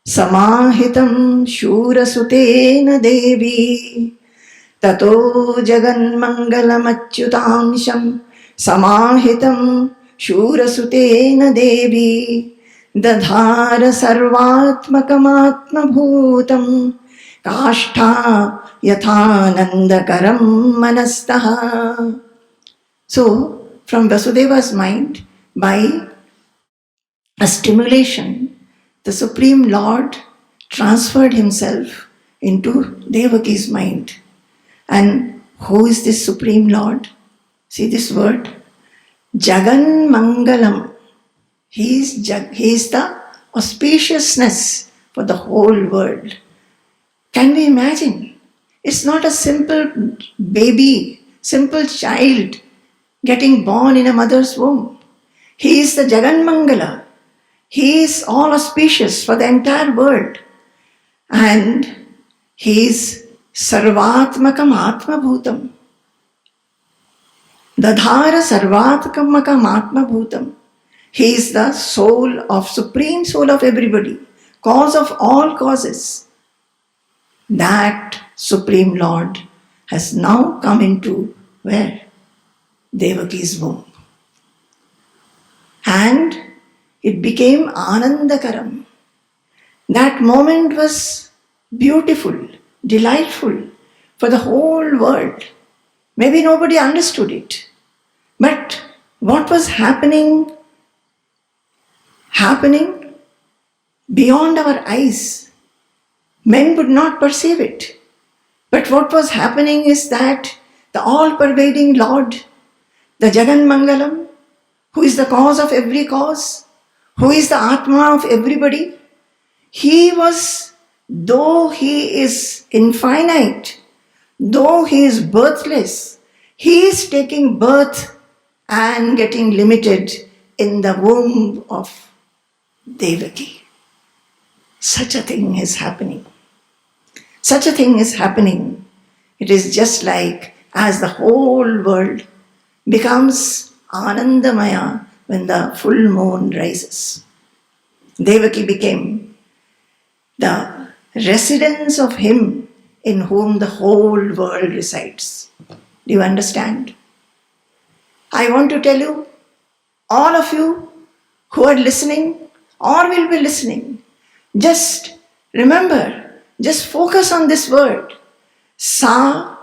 samahitam shurasutena devi. Tato jaganmangalamachyutamsham samahitam shurasutena devi. Dadhara sarvatmakam bhutam kashtha yathanandakaram manastaha. So, from Vasudeva's mind, by a stimulation, the Supreme Lord transferred himself into Devaki's mind. And who is this Supreme Lord? See this word? Jagan Mangalam. He is the auspiciousness for the whole world. Can we imagine? It's not a simple baby, simple child getting born in a mother's womb. He is the Jagan Mangala. He is all auspicious for the entire world. And he is Sarvatmakam Atma Bhutam. Dadhara Sarvatmakam Atma Bhutam. He is the soul of, supreme soul of everybody, cause of all causes. That Supreme Lord has now come into where? Devaki's womb. And it became Anandakaram. That moment was beautiful, delightful for the whole world. Maybe nobody understood it. But what was happening beyond our eyes, men would not perceive it. But what was happening is that the all-pervading Lord, the Jagan Mangalam, who is the cause of every cause, who is the Atma of everybody, he was, though he is infinite, though he is birthless, he is taking birth and getting limited in the womb of Devaki. Such a thing is happening. Such a thing is happening. It is just like as the whole world becomes Anandamaya when the full moon rises. Devaki became the residence of him in whom the whole world resides. Do you understand? I want to tell you, all of you who are listening or will be listening, just remember, just focus on this word. Sa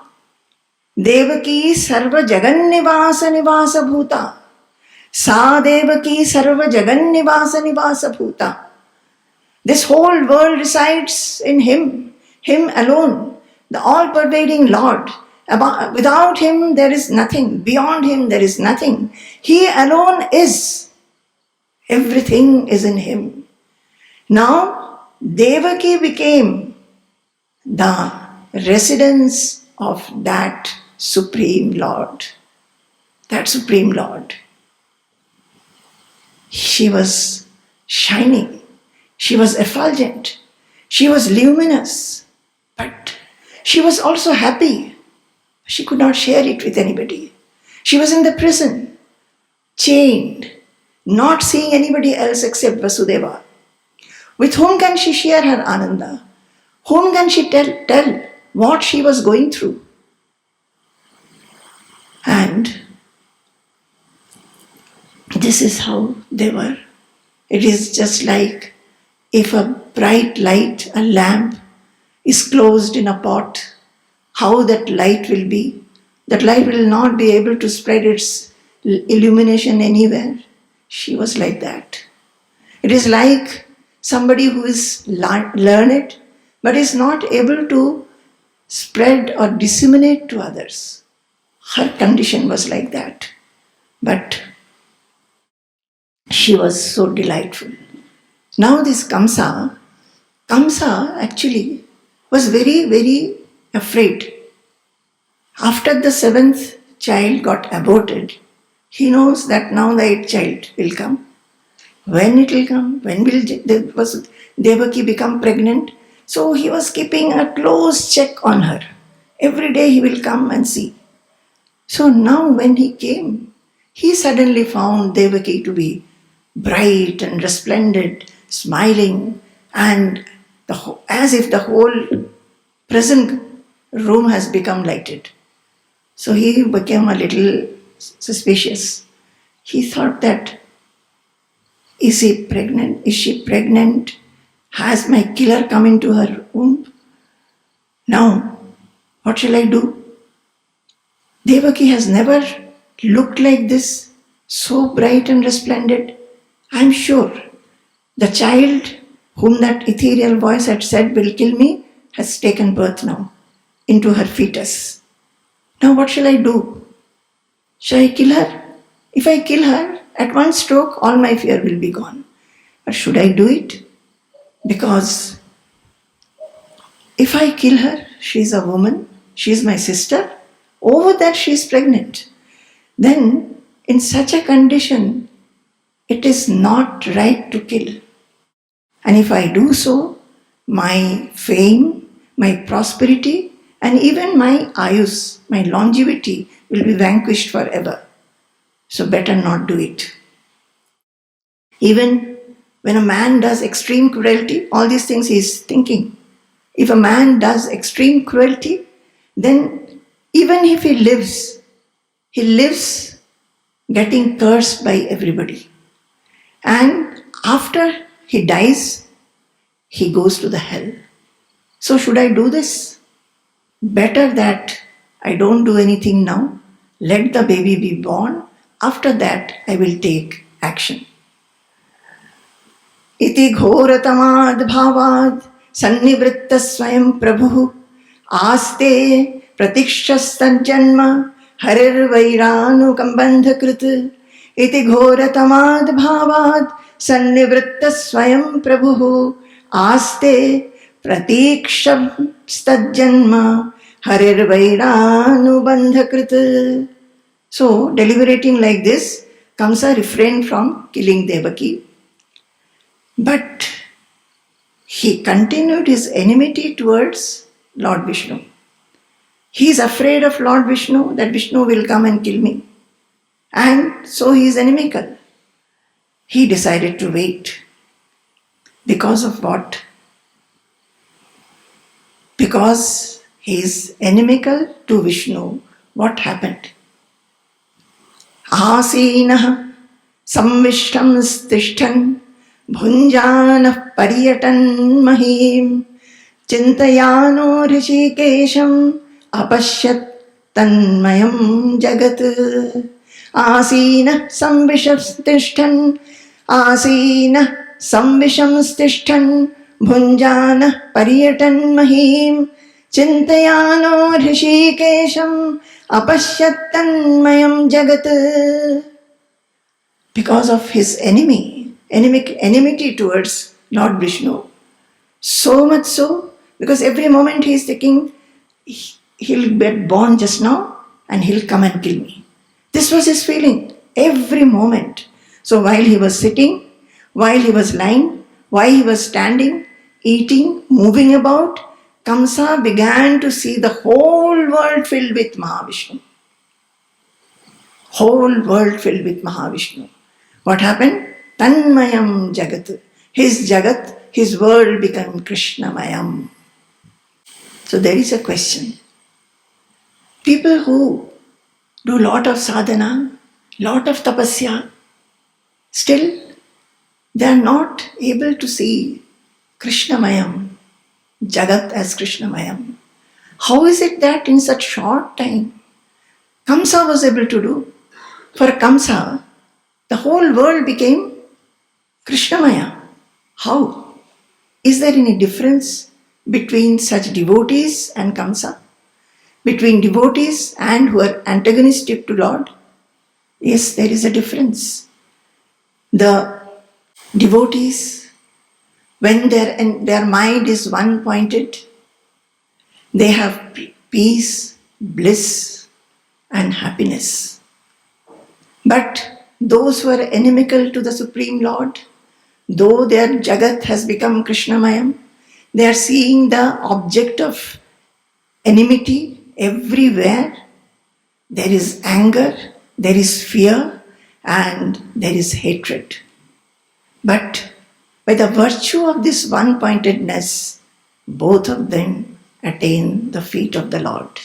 Devaki sarva jagannivasa nivasa bhuta. Sa Devaki sarva jagannivasa nivasa bhuta. This whole world resides in him alone, the all-pervading Lord. Without him there is nothing, beyond him there is nothing. He alone is. Everything is in him. Now, Devaki became the residence of that Supreme Lord. That Supreme Lord. She was shining. She was effulgent. She was luminous. But she was also happy. She could not share it with anybody. She was in the prison, chained, not seeing anybody else except Vasudeva. With whom can she share her Ananda? Whom can she tell what she was going through? And this is how they were. It is just like if a bright light, a lamp, is closed in a pot, how that light will be. That light will not be able to spread its illumination anywhere. She was like that. It is like somebody who is learned but is not able to spread or disseminate to others. Her condition was like that. But she was so delightful. Now this Kamsa actually was very, very afraid. After the 7th child got aborted, he knows that now the 8th child will come. When it will come? When will Devaki become pregnant? So he was keeping a close check on her. Every day he will come and see. So now when he came, he suddenly found Devaki to be bright and resplendent, smiling, and as if the whole prison room has become lighted. So he became a little suspicious. He thought that, is she pregnant? Has my killer come into her womb? Now, what shall I do? Devaki has never looked like this, so bright and resplendent. I am sure the child whom that ethereal voice had said will kill me has taken birth now into her fetus. Now what shall I do? Shall I kill her? If I kill her, at one stroke all my fear will be gone. But should I do it? Because if I kill her, she is a woman, she is my sister, over that she is pregnant. Then in such a condition, it is not right to kill. And if I do so, my fame, my prosperity, and even my ayus, my longevity will be vanquished forever. So better not do it. Even when a man does extreme cruelty, all these things he is thinking. If a man does extreme cruelty, then even if he lives getting cursed by everybody. And after he dies, he goes to the hell. So should I do this? Better that I don't do anything now. Let the baby be born. After that, I will take action. Iti ghoratamad bhavad sannivritta swayam prabhu aste pratikshastan janma harir vairanu kambandha krit. Iti ghoratamad bhavad sannivritta swayam prabhu aste pratikshastan janma harir vairanu bandha krit. So, deliberating like this, Kamsa refrained from killing Devaki. But he continued his enmity towards Lord Vishnu. He is afraid of Lord Vishnu, that Vishnu will come and kill me. And so he is inimical. He decided to wait. Because of what? Because he is inimical to Vishnu. What happened? Asinah samvishtam stishtan bhunjanah pariyatan mahim chintayano rishikesham apashyat Tanmayam Jagat. Asina Samvishastishtan. Asina Samvishamstishtan. Bhunjana Pariyatan Mahim. Chintayano Hrishikesham. Apashyattanmayam Jagat. Because of his enmity towards Lord Vishnu. So much so, because every moment he is thinking, he'll get born just now and he'll come and kill me. This was his feeling every moment. So while he was sitting, while he was lying, while he was standing, eating, moving about, Kamsa began to see the whole world filled with Mahavishnu. Whole world filled with Mahavishnu. What happened? Tanmayam Jagat. His Jagat, his world became Krishnamayam. So there is a question. People who do lot of sadhana, lot of tapasya, still they are not able to see Krishnamayam, Jagat as Krishnamayam. How is it that in such short time Kamsa was able to do? For Kamsa, the whole world became Krishnamaya. How? Is there any difference between such devotees and Kamsa? Between devotees and who are antagonistic to Lord? Yes, there is a difference. The devotees, when their mind is one-pointed, they have peace, bliss, and happiness. But those who are inimical to the Supreme Lord, though their Jagat has become Krishnamayam, they are seeing the object of enmity everywhere. There is anger, there is fear, and there is hatred. But by the virtue of this one-pointedness, both of them attain the feet of the Lord.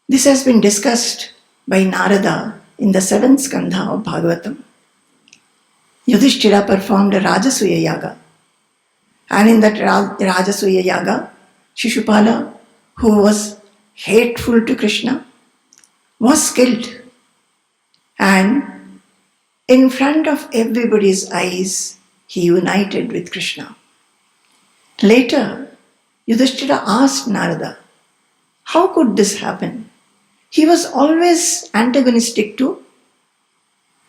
This has been discussed by Narada in the 7th skandha of Bhagavatam. Yudhishthira performed a Rajasuya Yaga. And in that Rajasuya Yaga, Shishupala, who was hateful to Krishna, was killed. And in front of everybody's eyes, he united with Krishna. Later, Yudhishthira asked Narada, how could this happen? He was always antagonistic to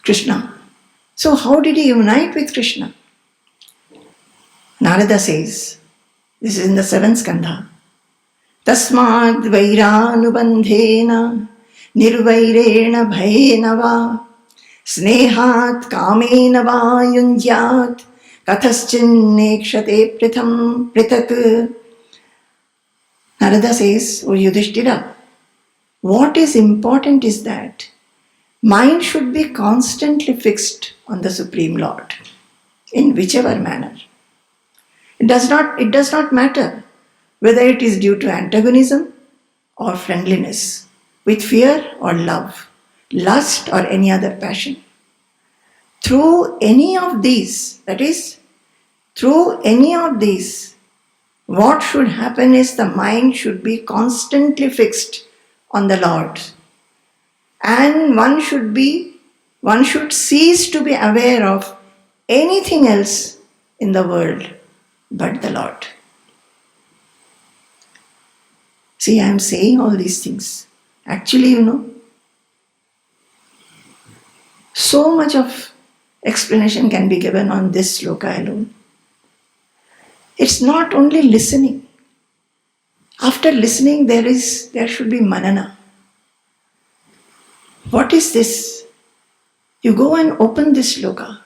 Krishna. So how did he unite with Krishna? Narada says, this is in the 7th skandha, Tasmad vairānubandhena nirvairena bhayena va snehat kamena va yunjyat kathaschinnekshate pritham prithak. Narada says, O Yudhishthira, what is important is that mind should be constantly fixed on the Supreme Lord in whichever manner. It does not matter whether it is due to antagonism or friendliness, with fear or love, lust or any other passion. Through any of these, what should happen is the mind should be constantly fixed on the Lord. And one should cease to be aware of anything else in the world but the Lord. See, I am saying all these things. Actually, so much of explanation can be given on this sloka alone. It's not only listening. After listening, there should be manana. What is this? You go and open this sloka.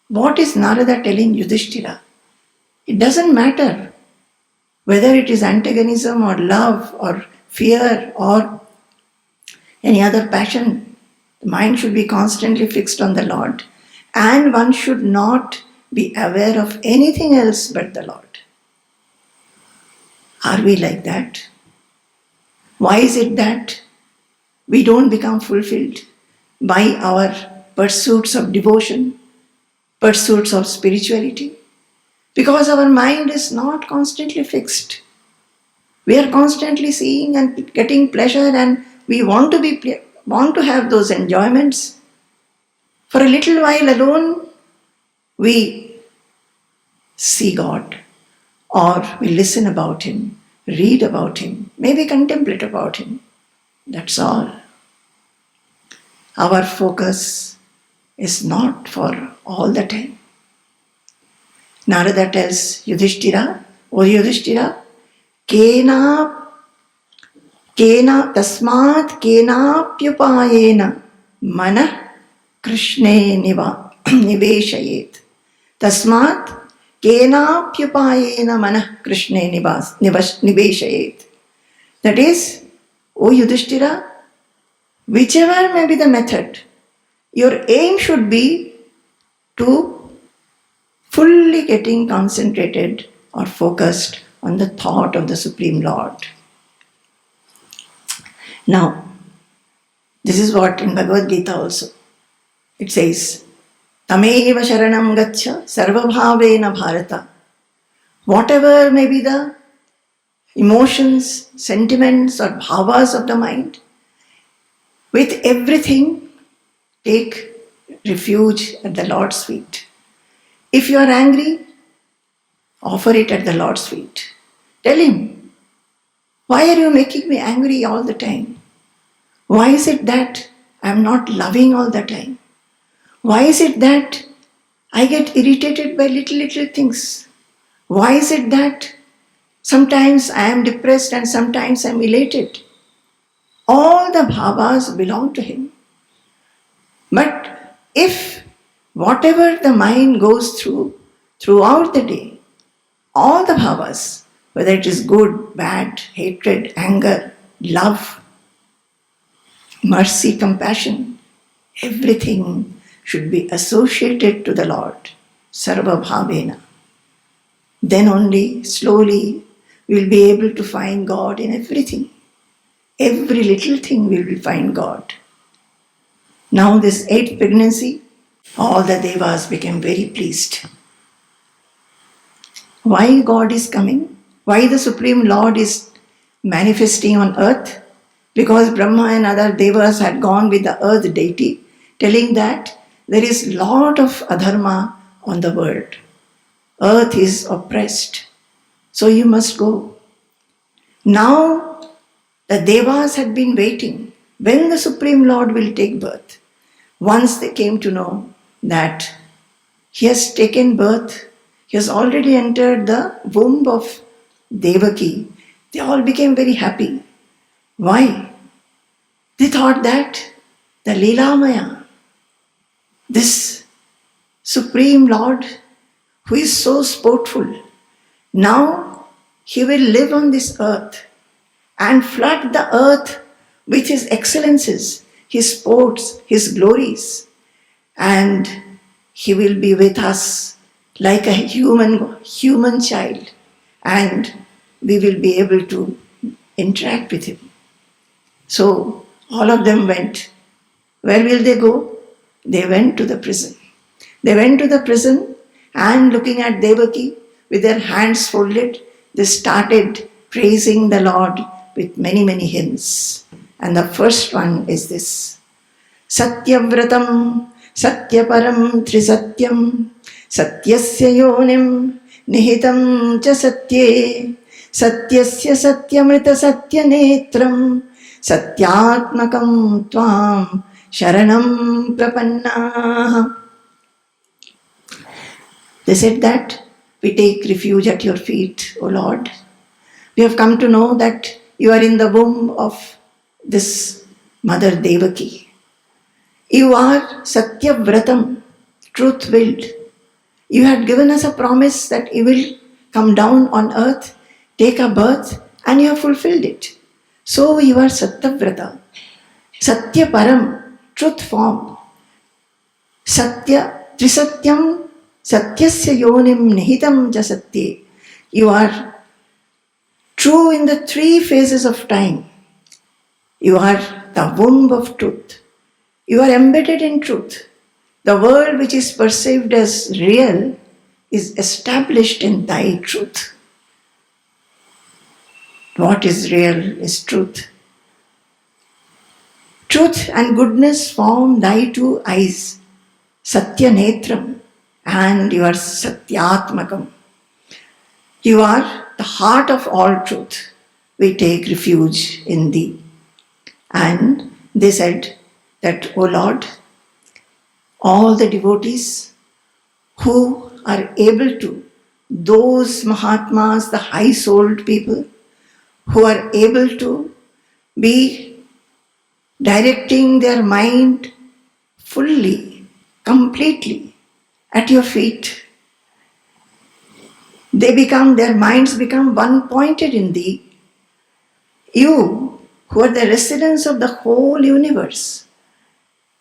What is Narada telling Yudhishthira? It doesn't matter whether it is antagonism or love or fear or any other passion. The mind should be constantly fixed on the Lord, and one should not be aware of anything else but the Lord. Are we like that? Why is it that we don't become fulfilled by our pursuits of devotion, pursuits of spirituality? Because our mind is not constantly fixed. We are constantly seeing and getting pleasure, and we want to have those enjoyments. For a little while alone, we see God, or we listen about Him, read about Him, maybe contemplate about Him. That's all. Our focus is not for all the time. Narada tells Yudhishthira, O Yudhishthira, Kena tasmat kenapyupayena mana krishne niveshayet. Tasmat kenapyupayena mana krishne niveshayet. That is, O Yudhishthira, whichever may be the method, your aim should be to fully getting concentrated or focused on the thought of the Supreme Lord. Now, this is what in Bhagavad Gita also it says, Tameva sharanam gaccha sarvabhavena bharata. Whatever may be the emotions, sentiments or bhavas of the mind, with everything take refuge at the Lord's feet. If you are angry, offer it at the Lord's feet. Tell Him, why are you making me angry all the time? Why is it that I am not loving all the time? Why is it that I get irritated by little things? Why is it that sometimes I am depressed and sometimes I am elated? All the bhavas belong to Him. But if whatever the mind goes throughout the day, all the bhavas, whether it is good, bad, hatred, anger, love, mercy, compassion, everything should be associated to the Lord, sarva bhavena. Then only slowly we will be able to find God in everything. Every little thing we will find God. Now this 8th pregnancy, all the devas became very pleased. Why God is coming? Why the Supreme Lord is manifesting on earth? Because Brahma and other devas had gone with the earth deity, telling that there is lot of adharma on the world. Earth is oppressed, so you must go. Now the devas had been waiting when the Supreme Lord will take birth. Once they came to know that He has taken birth, He has already entered the womb of Devaki, they all became very happy. Why? They thought that the Leelamaya, this Supreme Lord who is so sportful, now He will live on this earth and flood the earth with His excellences, His sports, His glories, and He will be with us like a human child, and we will be able to interact with Him. So all of them went. Where will they go? They went to the prison. They went to the prison, and looking at Devaki with their hands folded, they started praising the Lord with many hymns. And the first one is this. Satyavratam Satyaparam Trisatyam Satyasya Yonim Nihitam Cha Satye Satyasya Satyamrita Satyanetram Satyatmakam Tvam Sharanam Prapanna. They said that we take refuge at your feet, O Lord. We have come to know that you are in the womb of this Mother Devaki. You are Satyavratam, truth-willed. You had given us a promise that you will come down on earth, take a birth, and you have fulfilled it. So you are Satyavrata. Satyaparam, truth form. Satya, Trisatyam, Satyasya Yonim Nihitam Ja Satye. You are true in the 3 phases of time. You are the womb of truth. You are embedded in truth. The world which is perceived as real is established in thy truth. What is real is truth. Truth and goodness form thy two eyes, Satya Netram, and you are Satyatmakam. You are the heart of all truth. We take refuge in thee. And they said that, O Lord, all the devotees who are able to, those Mahatmas, the high-souled people, who are able to be directing their mind fully, completely at your feet, their minds become one-pointed in thee. You, who are the residents of the whole universe,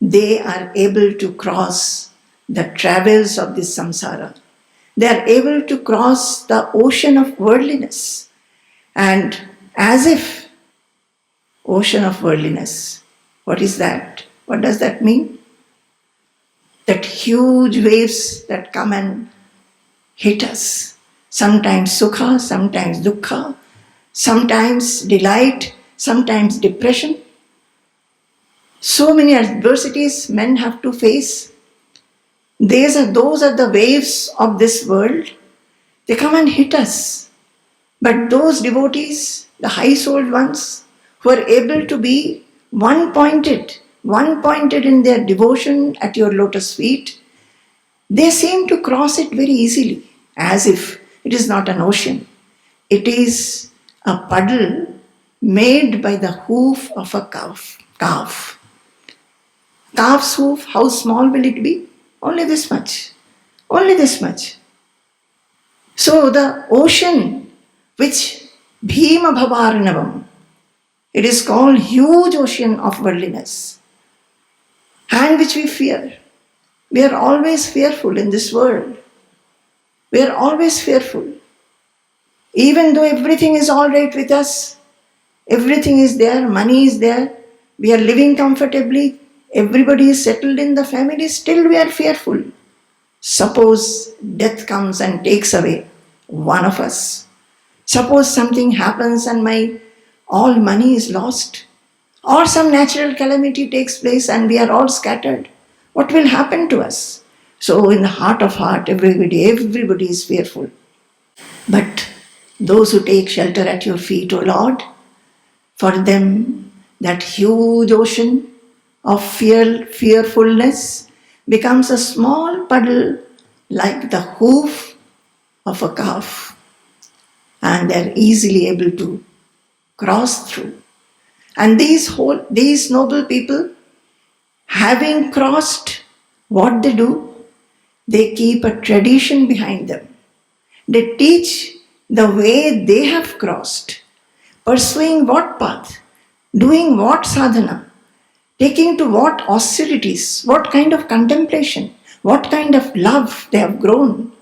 they are able to cross the travels of this samsara. They are able to cross the ocean of worldliness. And as if ocean of worldliness, what is that? What does that mean? That huge waves that come and hit us. Sometimes sukha, sometimes dukkha, sometimes delight, sometimes depression. So many adversities men have to face. Those are the waves of this world. They come and hit us. But those devotees, the high-souled ones, who are able to be one-pointed in their devotion at your lotus feet, they seem to cross it very easily, as if it is not an ocean. It is a puddle made by the hoof of a calf. Calf's hoof, how small will it be? Only this much. Only this much. So the ocean, which Bhima Bhavarnavam, it is called huge ocean of worldliness, and which we fear. We are always fearful in this world. We are always fearful. Even though everything is all right with us, everything is there, money is there, we are living comfortably, everybody is settled in the family, still we are fearful. Suppose death comes and takes away one of us. Suppose something happens and my all money is lost. Or some natural calamity takes place and we are all scattered. What will happen to us? So in the heart of heart, everybody is fearful. But those who take shelter at your feet, O Lord, for them that huge ocean of fearfulness becomes a small puddle like the hoof of a calf, and they are easily able to cross through. And these noble people, having crossed, what they do? They keep a tradition behind them. They teach the way they have crossed, pursuing what path, doing what sadhana, taking to what austerities, what kind of contemplation, what kind of love they have grown.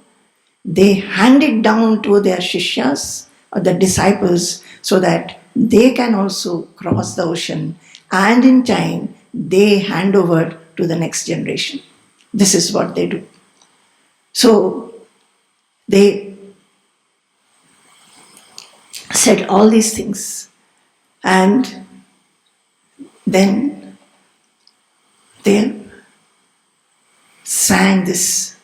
They hand it down to their shishyas or the disciples so that they can also cross the ocean, and in time they hand over to the next generation. This is what they do. So they said all these things, and then they sang this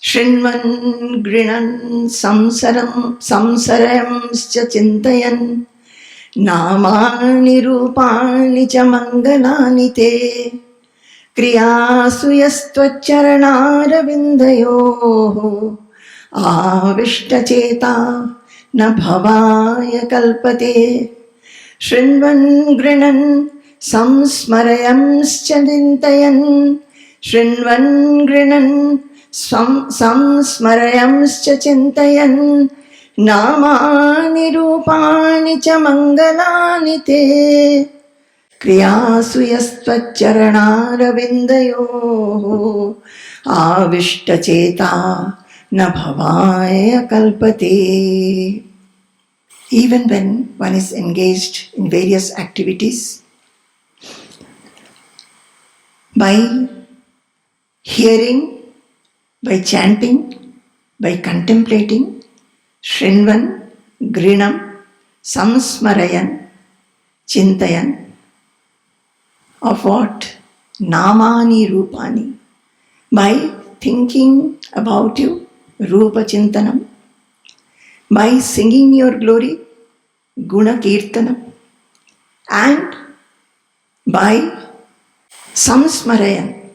Shrinvan Grinan Samsarayamscha Chintayan Namani Rupani Cha Mangalani Te Kriyasu Yastvacharanaravindhayo Avishta Na Bhavaya Kalpate Shrinvan Grinan Samsmarayamscha Chintayan Shrinvan Grinan Samsmarayamscha Chintayan Namani Rupani Cha Mangalani Te Kriyasu Yastvacharanaravindhayo Avishta Cheta Na Bhavaya Kalpate. Even when one is engaged in various activities, by hearing, by chanting, by contemplating, Shrinvan, Grinam, samsmarayan, chintayan, of what? Namani Rupani. By thinking about you, Rupa Chintanam, by singing your glory, Guna Kirtanam, and by samsmarayan,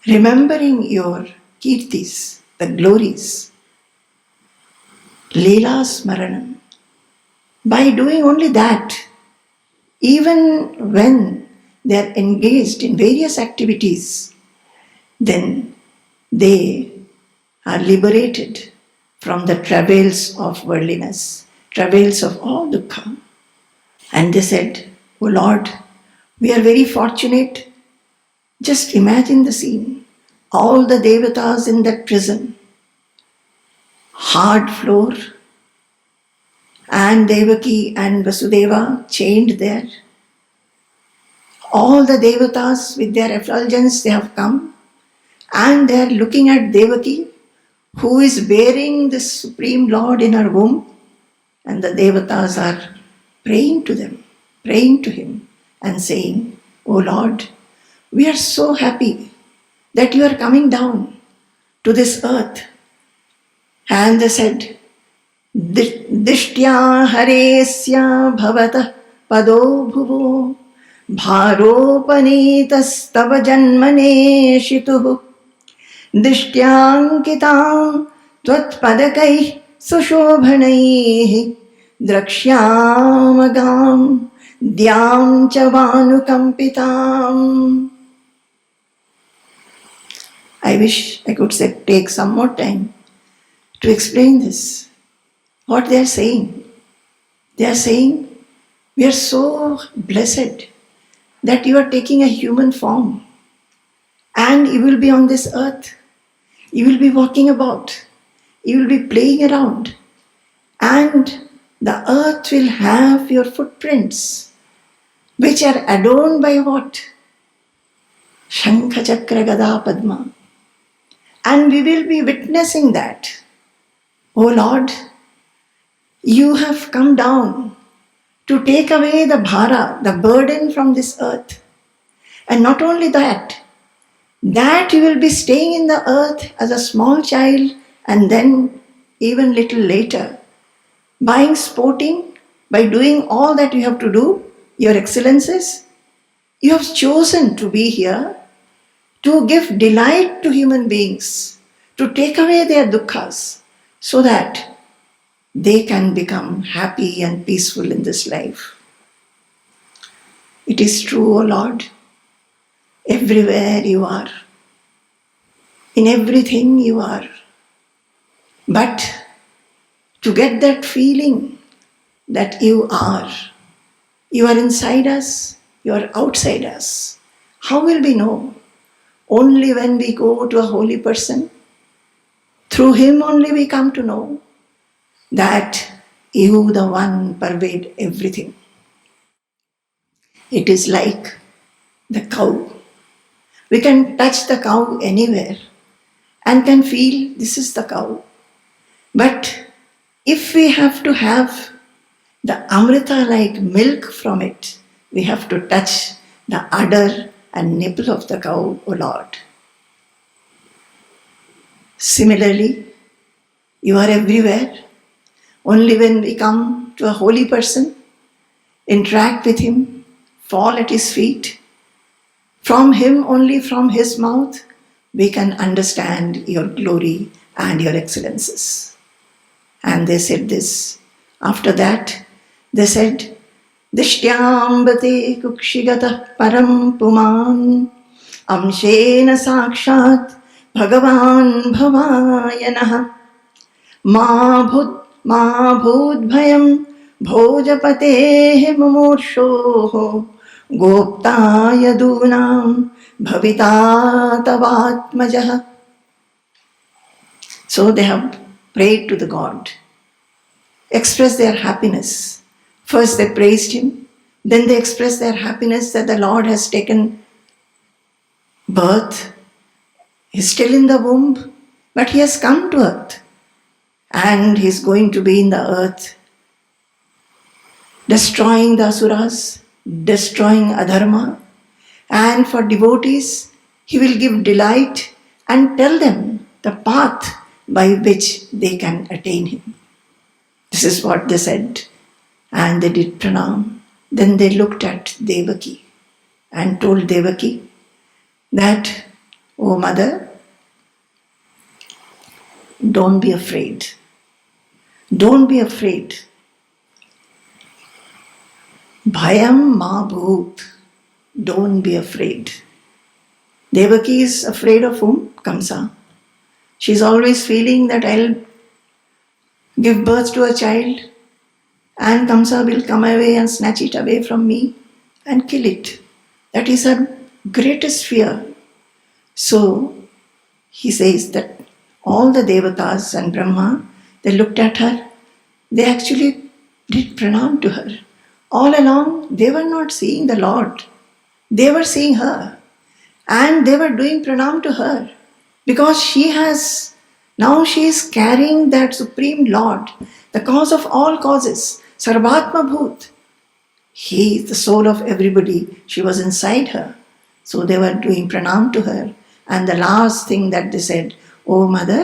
remembering your kirtis, the glories, Leela Smaranam. By doing only that, even when they are engaged in various activities, then they are liberated from the travails of worldliness, travails of all dukkha. And they said, "O Lord, we are very fortunate. Just imagine the scene. All the devatas in that prison, hard floor, and Devaki and Vasudeva chained there. All the devatas with their effulgence, they have come, and they are looking at Devaki, who is bearing the Supreme Lord in her womb, and the devatas are praying to them, praying to him, and saying, O Lord, we are so happy that you are coming down to this earth." And they said, "Dishtya haresya bhavata pado bhuvo bharopanitastava janmane shituhu dishtyankitam tvatpadakai sushobhanaihi drakshyamagam dyam cha vanukampitam." I wish I could take some more time to explain this. What they are saying. They are saying, we are so blessed that you are taking a human form and you will be on this earth. You will be walking about. You will be playing around. And the earth will have your footprints, which are adorned by what? Shankha, Chakra, Gada, Padma. And we will be witnessing that. Oh Lord, you have come down to take away the bhara, the burden from this earth. And not only that you will be staying in the earth as a small child and then even little later, sporting, by doing all that you have to do, your excellences, you have chosen to be here to give delight to human beings, to take away their dukkhas, so that they can become happy and peaceful in this life. It is true, O Lord, everywhere you are, in everything you are. But to get that feeling that you are inside us, you are outside us, how will we know? Only when we go to a holy person. Through him only we come to know that you, the one, pervade everything. It is like the cow. We can touch the cow anywhere and can feel this is the cow. But if we have to have the amrita-like milk from it, we have to touch the udder and nipple of the cow, O Lord. Similarly, you are everywhere. Only when we come to a holy person, interact with him, fall at his feet, from him, only from his mouth, we can understand your glory and your excellences. And they said this. After that, they said, Dishtyambate kukshigata param puman amshena sakshat bhagavan bhavayanah ma bhudbhayam bhojapatehe mumurshoho gopta yadunam bhavita tavatmajah. So they have prayed to the God, expressed their happiness. First they praised him, then they expressed their happiness that the Lord has taken birth. He's still in the womb, but he has come to earth. And he's going to be in the earth destroying the asuras, destroying adharma, and for devotees, he will give delight and tell them the path by which they can attain him. This is what they said, and they did pranam. Then they looked at Devaki and told Devaki that, "O mother, don't be afraid. Don't be afraid. Bhayam ma bhoot. Don't be afraid." Devaki is afraid of whom? Kamsa. She's always feeling that I'll give birth to a child and Kamsa will come away and snatch it away from me and kill it. That is her greatest fear. So he says that all the Devatas and Brahma, they looked at her, they actually did pranam to her. All along, they were not seeing the Lord. They were seeing her. And they were doing pranam to her. Because she is carrying that Supreme Lord, the cause of all causes, Sarvatma Bhut. He is the soul of everybody. She was inside her. So they were doing pranam to her. And the last thing that they said, "Oh mother,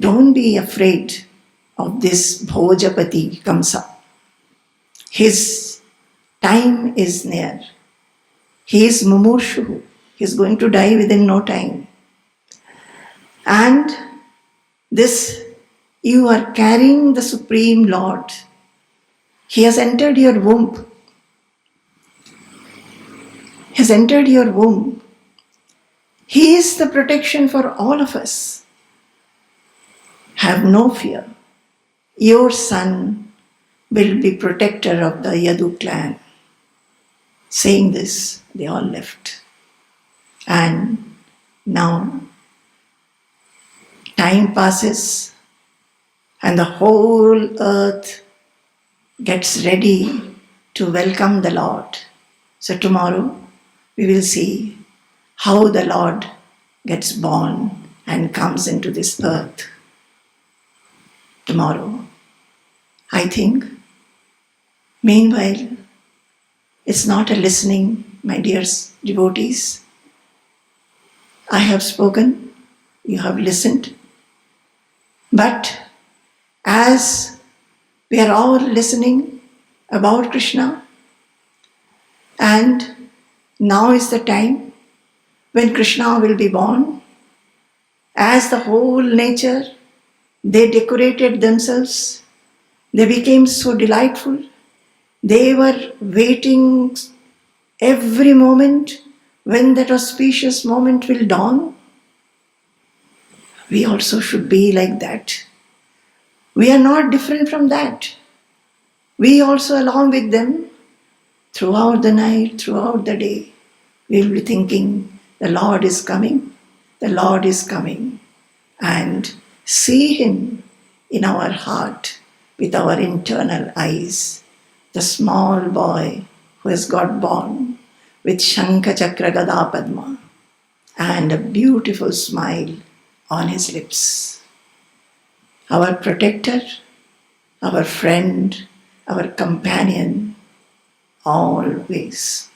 don't be afraid of this Bhojapati Kamsa. His time is near. He is mumurshu. He is going to die within no time. And this, you are carrying the Supreme Lord. He has entered your womb. He has entered your womb. He is the protection for all of us. Have no fear. Your son will be protector of the Yadu clan." Saying this, they all left. And now time passes and the whole earth gets ready to welcome the Lord. So tomorrow we will see how the Lord gets born and comes into this earth. Tomorrow, I think. Meanwhile, it's not a listening, my dear devotees. I have spoken, you have listened. But as we are all listening about Krishna, and now is the time when Krishna will be born, as the whole nature, they decorated themselves, they became so delightful. They were waiting every moment when that auspicious moment will dawn. We also should be like that. We are not different from that. We also, along with them, throughout the night, throughout the day, we will be thinking, the Lord is coming, the Lord is coming. And see Him in our heart with our internal eyes. The small boy who has got born with Shankha Chakra Gada Padma and a beautiful smile on his lips. Our protector, our friend, our companion, always.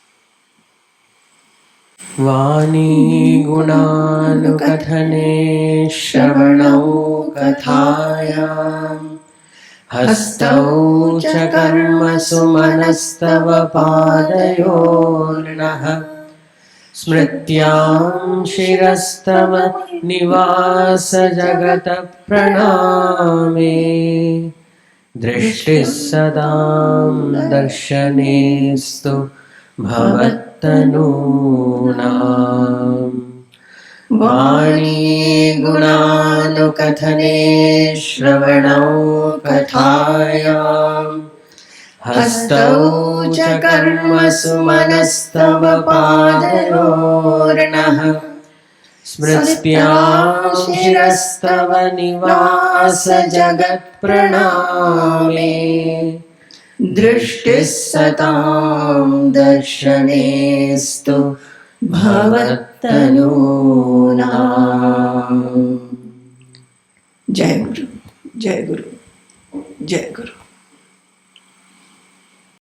वाणी गुणानुकथने श्रवणौ कथायाम् हस्तौ च कर्मसु मनस्तव पादयोर्नः स्मृत्यां शिरस्तव निवास जगतः प्रणामे दृष्टिः सदां दर्शनेस्तु भवत्तनूनाम् वाणी गुणानुकथने श्रवणौ कथायाम् हस्तौ च कर्मसु मनस्तव पादयोर्नः स्मृत्यां शिरस्तव निवास जगत्प्रणामे दृष्टिः सतां दर्शनेस्तु भवत्तनूनाम्। जय गुरु, जय गुरु, जय गुरु।